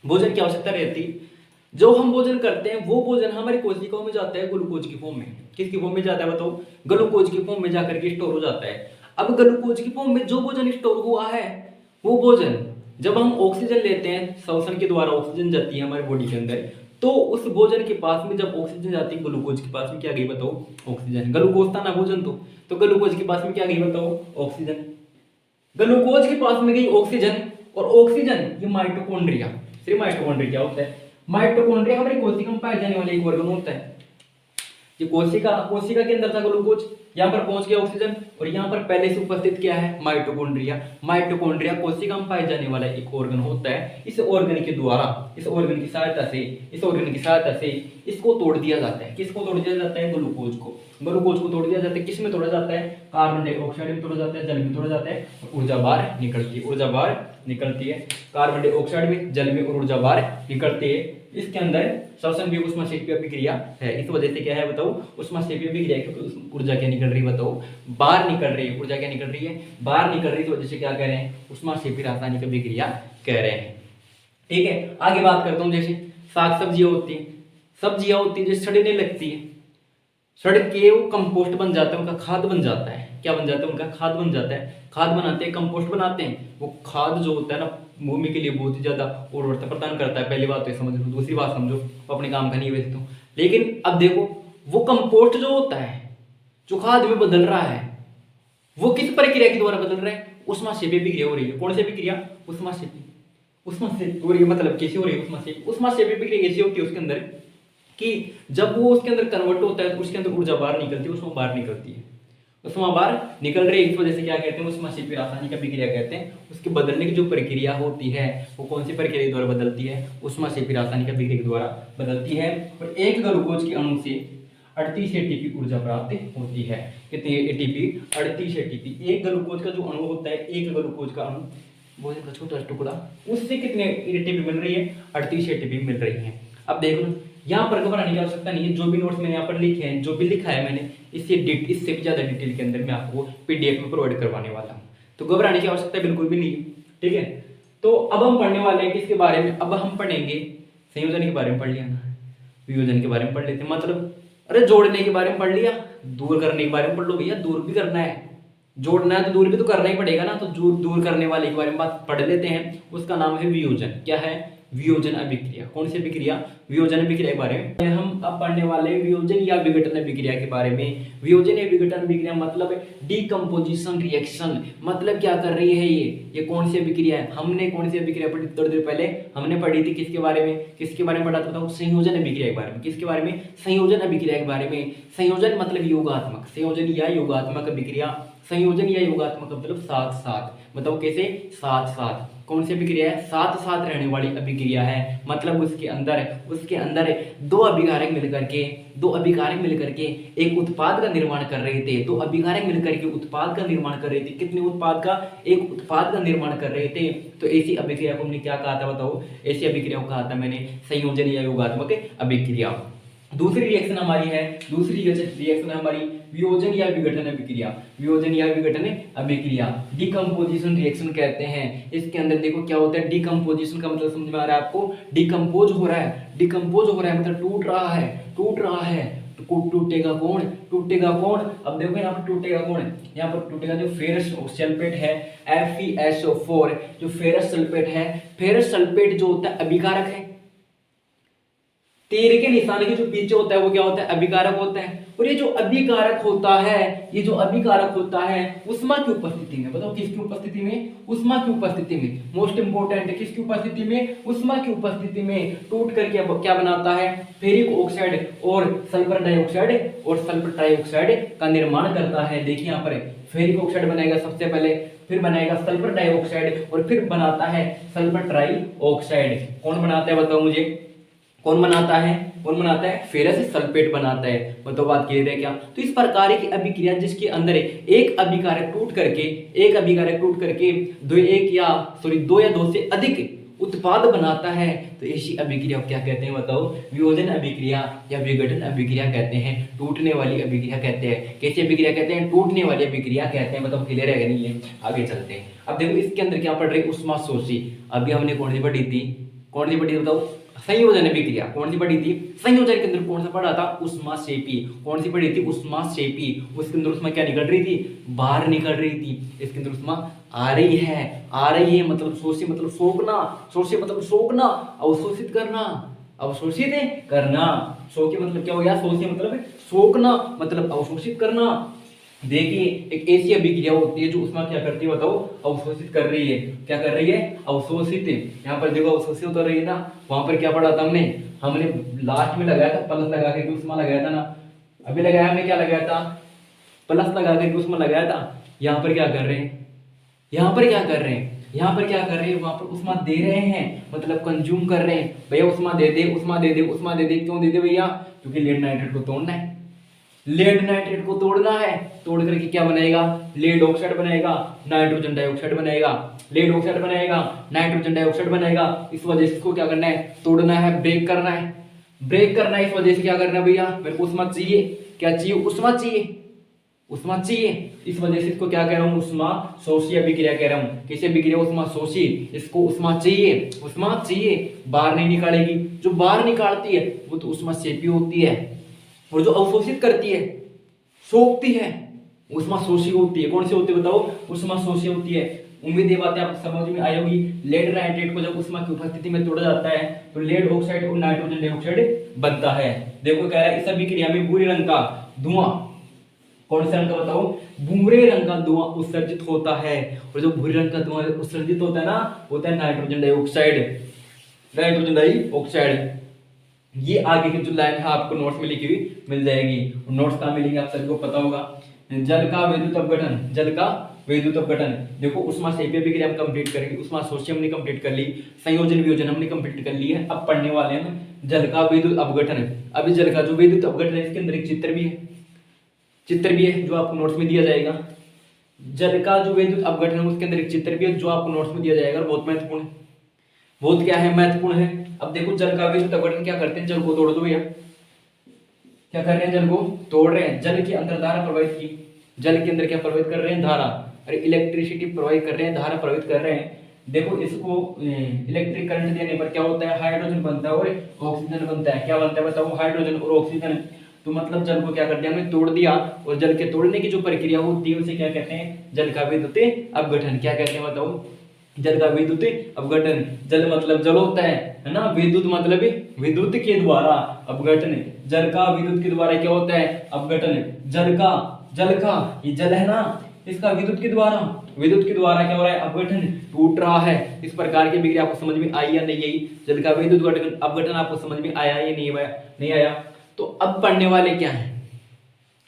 भोजन की आवश्यकता रहती है। जो हम भोजन करते हैं वो भोजन हमारी कोशिकाओं में जाता है ग्लूकोज की फॉर्म में। किसकी फॉर्म में जाता है बताओ, ग्लूकोज की फॉर्म में जाकर के स्टोर हो जाता है। अब ग्लूकोज की फॉर्म में जो भोजन स्टोर हुआ है वो भोजन जब हम ऑक्सीजन लेते हैं, श्वसन के द्वारा ऑक्सीजन जाती है हमारी बॉडी के अंदर, तो उस भोजन के पास में जब ऑक्सीजन जाती है ग्लूकोज के पास में क्या गई बताओ, ऑक्सीजन। ग्लूकोज था ना भोजन, तो ग्लूकोज के पास में क्या गई बताओ, ऑक्सीजन। ग्लूकोज के पास में गई ऑक्सीजन, और ऑक्सीजन ये माइटोकॉन्ड्रिया। सिर्फ माइटोकॉन्ड्रिया क्या होता है, माइटोकॉन्ड्रिया हमारी कोशिका में पाए जाने वाले एक ऑर्गन होता है। ये कोशिका के अंदर था ग्लूकोज, यहाँ पर पहुंच गया ऑक्सीजन, और यहाँ पर पहले से उपस्थित क्या है, माइटोकॉन्ड्रिया। माइटोकॉन्ड्रिया कोशिका में पाए जाने वाला एक ऑर्गन होता है। इस ऑर्गन के द्वारा, इस ऑर्गन की सहायता से इसको तोड़ दिया जाता है। किसको तोड़ दिया जाता है, ग्लूकोज को। ग्लूकोज को तोड़ दिया जाता है, किस में तोड़ा जाता है, कार्बन डाइऑक्साइड में तोड़ा जाता है, जल में तोड़ा जाता है, ऊर्जा बाहर निकलती है। कार्बन डाइऑक्साइड में, जल में, और ऊर्जा बाहर निकलती है। इसके अंदर श्वसन भी उष्माक्षेपी अभिक्रिया है। इस वजह से क्या है बताओ, उष्माक्षेपी अभिक्रिया, क्योंकि ऊर्जा क्या निकल रही है बताओ, बाहर निकल रही है। ऊर्जा क्या निकल रही है, बाहर निकल रही है। इस वजह से क्या कह रहे हैं, उष्माक्षेपी रासायनिक अभिक्रिया कह रहे हैं। ठीक है, आगे बात करता हूँ। जैसे साग सब्जियां होती है जैसे सड़ने लगती है, सड़ के वो कंपोस्ट बन जाता है, उनका खाद बन जाता है। क्या बन जाता है, उनका खाद बन जाता है। खाद बनाते हैं, कंपोस्ट बनाते हैं। वो खाद जो होता है ना, भूमि के लिए बहुत ही ज्यादा उर्वरता प्रदान करता है। पहली बात तो ये समझ लो, दूसरी बात समझो, अपने काम का नहीं वैसे तो, लेकिन अब देखो वो कंपोस्ट जो होता है, जो खाद में बदल रहा है, वो किस प्रक्रिया के द्वारा बदल रहा है, उष्माक्षेपी अभिक्रिया हो रही है। कौन सी अभिक्रिया, उष्माक्षेपी हो रही है। मतलब कैसे हो रही है उष्माक्षेपी अभिक्रिया कैसे होती है, उसके अंदर कि जब वो उसके अंदर कन्वर्ट होता है तो उसके अंदर ऊर्जा बाहर निकलती है, उसमें बाहर निकलती है, उसमें बाहर निकल रही है। इस वजह से क्या कहते हैं, उष्माक्षेपी रासायनिक अभिक्रिया कहते हैं। उसके बदलने की जो प्रक्रिया होती है वो कौन सी प्रक्रिया के द्वारा बदलती है, उष्माक्षेपी रासायनिक अभिक्रिया के द्वारा बदलती है। और एक ग्लूकोज के अणु से 38 एटीपी ऊर्जा प्राप्त होती है। कितनी एटीपी, 38 एटीपी। एक ग्लूकोज का जो अणु होता है, एक ग्लूकोज का अणु, वो एक छोटा टुकड़ा, उससे कितने एटीपी मिल रही है, 38 एटीपी मिल रही है। अब देख लो, यहाँ पर घबराने की आवश्यकता नहीं है। जो भी नोट्स मैंने यहाँ पर लिखे हैं, जो भी लिखा है मैंने, इससे भी ज्यादा डिटेल के अंदर मैं आपको पीडीएफ में प्रोवाइड करवाने वाला हूँ, तो घबराने की आवश्यकता बिल्कुल भी नहीं है। ठीक है, तो अब हम पढ़ने वाले हैं किसके बारे में, अब हम पढ़ेंगे संयोजन के बारे में। पढ़ लिया ना, वियोजन के बारे में पढ़ लेते हैं। मतलब अरे जोड़ने के बारे में पढ़ लिया, दूर करने के बारे में पढ़ लो भैया, दूर भी करना है, जोड़ना है तो दूर भी तो करना ही पड़ेगा ना। तो दूर करने वाले के बारे में बात पढ़ लेते हैं। उसका नाम है वियोजन। क्या है, वियोजन अभिक्रिया। कौन सी अभिक्रिया, वियोजन अभिक्रिया के बारे में हम अब पढ़ने वाले वियोजन या विघटन अभिक्रिया के बारे में। वियोजन या विघटन अभिक्रिया मतलब डीकंपोजिशन रिएक्शन। मतलब क्या कर रही है ये कौन सी अभिक्रिया है। हमने कौन सी अभिक्रिया पढ़ी थोड़ी देर पहले, हमने पढ़ी थी किसके बारे में पढ़ा था, संयोजन अभिक्रिया के बारे में। किसके बारे में, संयोजन अभिक्रिया के बारे में। संयोजन मतलब योगात्मक, संयोजन या योगात्मक अभिक्रिया। संयोजन या योगात्मक मतलब साथ साथ। बताओ कैसे, साथ साथ। कौन सी अभिक्रिया है, साथ साथ रहने वाली अभिक्रिया है। मतलब उसके अंदर दो अभिकारक मिलकर के एक उत्पाद का निर्माण कर रहे थे। दो अभिकारक मिलकर के उत्पाद का निर्माण कर रहे थे। कितने उत्पाद का, एक उत्पाद का निर्माण कर रहे थे। तो ऐसी अभिक्रिया को हमने क्या कहा था बताओ, ऐसी अभिक्रिया को कहा था मैंने संयोजन या योगात्मक अभिक्रिया। दूसरी रिएक्शन हमारी वियोजन या विघटन अभिक्रिया। वियोजन या विघटन अभिक्रिया डिकम्पोजिशन रिएक्शन कहते हैं। इसके अंदर देखो क्या होता है, डिकम्पोजिशन का मतलब समझ में आ रहा है आपको, डिकम्पोज हो रहा है मतलब टूट रहा है। तो टूटेगा कौन, अब देखो यहाँ पर टूटेगा जो फेरस सल्फेट है, FeSO4, जो फेरस सल्फेट है। फेरस सल्फेट जो होता है अभिकारक है, तीर के निशान के जो पीछे होता है वो क्या होता है, अभिकारक होता है। और ये जो अभिकारक होता है, ये जो अभिकारक होता है उष्मा की उपस्थिति में, बताओ किसकी उपस्थिति में, उष्मा की उपस्थिति में, मोस्ट इंपोर्टेंट है, किसकी उपस्थिति में, उष्मा की उपस्थिति में टूट करके क्या बनाता है, फेरिक ऑक्साइड और सल्फर डाइऑक्साइड और सल्फर ट्राइऑक्साइड का निर्माण करता है। देखिए यहाँ पर फेरिक ऑक्साइड बनाएगा सबसे पहले, फिर बनाएगा सल्फर डाइऑक्साइड और फिर बनाता है सल्फर ट्राइऑक्साइड। कौन बनाता है बताओ मुझे, कौन बनाता है, कौन बनाता है, फेरस सल्फेट बनाता है। मतलब बात क्लियर है क्या। तो इस प्रकार की अभिक्रिया जिसके अंदर एक अभिकारक टूट करके दो या दो से अधिक उत्पाद बनाता है, तो ऐसी अभिक्रिया क्या कहते हैं बताओ, वियोजन अभिक्रिया या विघटन अभिक्रिया कहते हैं, टूटने वाली अभिक्रिया कहते हैं। कैसी अभिक्रिया कहते हैं, टूटने वाली अभिक्रिया कहते हैं। बताओ क्लियर है नहीं है, आगे चलते हैं। अब देखो इसके अंदर क्या पढ़ रही, उष्मा शोषी। अभी हमने कौन सी पढ़ी थी, कौन सी पढ़ी बताओ, संयोजन अभिक्रिया। कौन सी पढ़ी थी, संयोजन के अंदर कौन सा पढ़ा था, उष्माक्षेपी। कौन सी पढ़ी थी, उष्माक्षेपी। उसके अंदर उष्मा क्या निकल रही थी, बाहर निकल रही थी। इसके अंदर उष्मा आ रही है मतलब शोषी मतलब सोखना, शोषी मतलब सोखना, अवशोषित करना, अवशोषित करना। शोषी मतलब क्या हो गया, शोषी मतलब सोखना मतलब अवशोषित करना। देखिए एक ऐसी अभिक्रिया होती है जो उष्मा क्या करती है बताओ, अवशोषित कर रही है। क्या कर रही है, अवशोषित। यहाँ पर देखो अवशोषित हो रही है ना, वहां पर क्या पढ़ा था हमने लास्ट में लगाया था प्लस लगा के उष्मा लगाया था ना। अभी लगाया हमने क्या लगाया था, प्लस लगा के उष्मा लगाया था। यहाँ पर क्या कर रहे हैं, यहाँ पर क्या कर रहे हैं, यहाँ पर क्या कर रहे हैं, वहां पर उष्मा दे रहे हैं मतलब कंज्यूम कर रहे हैं। भैया उष्मा दे दे, उष्मा दे दे, उष्मा दे दे। क्यों दे दे भैया, क्योंकि लेड नाइट्रेट को तोड़ना है, लेड नाइट्रेट को तोड़ना है। तोड़ करके क्या बनाएगा, लेड ऑक्साइड बनाएगा, नाइट्रोजन डाइऑक्साइड बनाएगा, लेड ऑक्साइड बनाएगा, नाइट्रोजन डाइऑक्साइड बनाएगा। इस वजह से इसको क्या करना है, तोड़ना है, ब्रेक करना है, ब्रेक करना है। इस वजह से क्या करना है भैया, मेरे को उष्मा चाहिए, क्या चाहिए, उष्मा चाहिए, उष्मा चाहिए। इस वजह से इसको क्या कह रहा हूँ, उष्मा शोषी अभिक्रिया कह रहा हूँ। कैसे अभिक्रिया, उष्मा शोषी। इसको उष्मा चाहिए, उष्मा चाहिए, बाहर नहीं निकालेगी। जो बाहर निकालती है वो तो उष्मा क्षेपी होती है, और जो अवशोषित करती है, सोखती है, उष्मा शोषी होती है। कौन सी होती है बताओ, उष्मा शोषी होती है। उम्मीद ये बातें आपको समझ में आई होगी। लेड नाइट्रेट को जब उष्मा की उपस्थिति में तोड़ा जाता है तो लेड ऑक्साइड और नाइट्रोजन डाइऑक्साइड बनता है। देखो कह रहा है इस अभिक्रिया में भूरे रंग का धुआं, कौन सा रंग का बताओ, भूरे रंग का धुआं उत्सर्जित होता है। और जो भूरे रंग का धुआं उत्सर्जित होता है ना, होता है नाइट्रोजन डाइऑक्साइड, नाइट्रोजन डाइऑक्साइड। ये आगे की जो लाइन है आपको नोट्स में लिखी हुई मिल जाएगी। नोट्स कहाँ मिलेंगे आप सभी को पता होगा। जल का विद्युत अपघटन, जल का विद्युत अपघटन। देखो उष्मा क्षेपी अभिक्रिया हम कंप्लीट करेंगे, उष्मा शोषी हमने कंप्लीट कर ली, संयोजन वियोजन हमने कंप्लीट कर ली है। अब पढ़ने वाले हैं जल का विद्युत अपघटन। अभी जल का जो विद्युत अपघटन है इसके अंदर एक चित्र भी है, चित्र भी है जो आपको नोट्स में दिया जाएगा। जल का जो विद्युत अपघटन है उसके अंदर एक चित्र भी है जो आपको नोट्स में दिया जाएगा, और बहुत महत्वपूर्ण है, बहुत क्या है, महत्वपूर्ण है। अब देखो जल का विद्युत अपघटन क्या करते हैं, जल को तोड़ दो भैया, क्या कर रहे हैं, जल को तोड़ रहे हैं। जल के अंदर धारा प्रवाहित की, जल के अंदर क्या प्रवाहित कर रहे हैं, धारा, अरे इलेक्ट्रिसिटी प्रवाहित कर रहे हैं, धारा प्रवाहित कर रहे हैं। देखो इसको इलेक्ट्रिक करंट देने पर क्या होता है, हाइड्रोजन बनता है और ऑक्सीजन बनता है। क्या बनता है बताओ, हाइड्रोजन और ऑक्सीजन। तो मतलब जल को क्या कर दिया हमने, तोड़ दिया। और जल के तोड़ने की जो प्रक्रिया होती है उसे क्या कहते हैं, जल का विद्युत अपघटन। क्या कहते हैं बताओ, जल का विद्युत अपघटन। जल मतलब जल होता है ना, विद्युत मतलब विद्युत के द्वारा अपघटन। जल का विद्युत के द्वारा क्या होता है, अपघटन। जल का ये जल है ना, इसका विद्युत के द्वारा क्या हो रहा है, अपघटन, टूट रहा है। इस प्रकार की अभिक्रिया आपको समझ में आई या नहीं आई, जल का विद्युत अपघटन आपको समझ में आया या नहीं आया। तो अब पढ़ने वाले क्या है,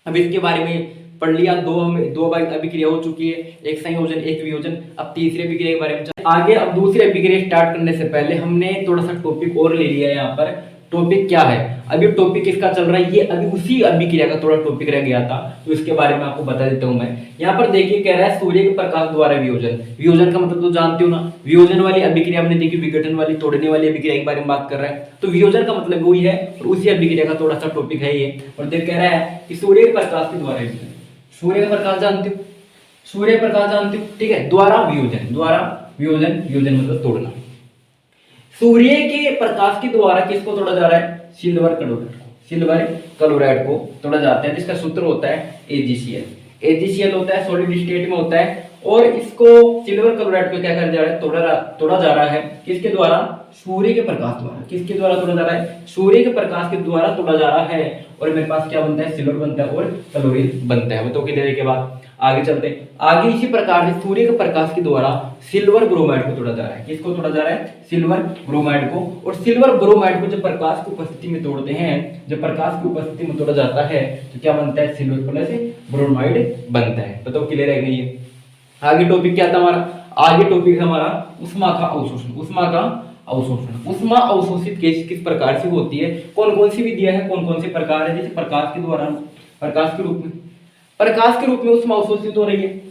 अब इसके बारे में पढ़ लिया। दो बार अभिक्रिया हो चुकी है, एक संयोजन एक वियोजन। अब तीसरी अभिक्रिया के बारे में आगे। अब दूसरी अभिक्रिया स्टार्ट करने से पहले हमने थोड़ा सा टॉपिक और ले लिया है। यहाँ पर टॉपिक क्या है, अभी टॉपिक किसका चल रहा है, ये अभी उसी अभिक्रिया का थोड़ा टॉपिक रह गया था, तो इसके बारे में आपको बता देता हूं मैं। यहाँ पर देखिए कह रहा है सूर्य के प्रकाश द्वारा वियोजन। वियोजन का मतलब तो जानते हो ना, वियोजन वाली अभिक्रिया हमने देखी, विघटन वाली, तोड़ने वाली अभिक्रिया के बारे में बात कर रहा है। तो वियोजन का मतलब वही है, और उसी अभिक्रिया का थोड़ा सा टॉपिक है ये। और देख कह रहा है कि सूर्य के प्रकाश के द्वारा वियोजन, सूर्य का प्रकाश जानते हो, सूर्य प्रकाश जानते हो, ठीक है, द्वारा वियोजन, वियोजन मतलब तोड़ना। सूर्य के प्रकाश के द्वारा किसको तोड़ा जा रहा है, सिल्वर क्लोराइड को तोड़ा जाता है, जिसका सूत्र होता है AgCl। AgCl होता है सॉलिड स्टेट में होता है, और इसको सिल्वर क्लोराइड को क्या कर जा रहा है, तोड़ा जा रहा है किसके द्वारा, सूर्य के प्रकाश द्वारा। किसके द्वारा तोड़ा जा रहा है, सूर्य के प्रकाश के द्वारा तोड़ा जा रहा है और मेरे पास क्या बनता है, सिल्वर बनता है और क्लोरीन बनता है। तो क्लियर के बाद आगे चलते हैं। आगे इसी प्रकार से सूर्य के प्रकाश के द्वारा सिल्वर ब्रोमाइड को तोड़ा जा रहा है। किसको तोड़ा जा रहा है, सिल्वर ब्रोमाइड को। और सिल्वर ब्रोमाइड को जब प्रकाश की उपस्थिति में तोड़ते हैं, जब प्रकाश की उपस्थिति में तोड़ा जाता है तो क्या बनता है, सिल्वर प्लस ब्रोमाइड बनता है। तो क्लियर है नहीं है। आगे टॉपिक क्या था हमारा, आगे टॉपिक हमारा उष्मा का अवशोषण। उष्मा का अवशोषण, उष्मा अवशोषित किस प्रकार से होती है, कौन कौन सी विधियां है, कौन कौन से प्रकार है। जैसे प्रकाश के द्वारा, प्रकाश के रूप में उष्मा अवशोषित हो रही है,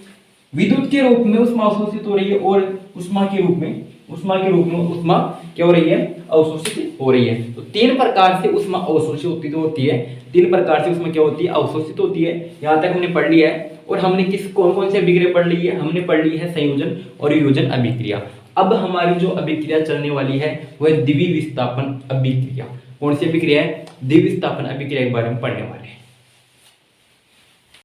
विद्युत के रूप में उष्मा अवशोषित हो रही है और उष्मा के रूप में उष्मा क्या हो रही है, अवशोषित हो रही है। तो तीन प्रकार से उष्मा अवशोषित होती है, तीन प्रकार से उष्मा क्या होती है, अवशोषित होती है। यहाँ तक हमने पढ़ लिया है। और हमने कौन कौन से अभिक्रिया पढ़ ली है, हमने पढ़ ली है संयोजन और वियोजन अभिक्रिया। अब हमारी जो अभिक्रिया चलने वाली है वह द्विविस्थापन अभिक्रिया। कौन सी अभिक्रिया है, द्विविस्थापन अभिक्रिया के बारे में पढ़ने वाले हैं।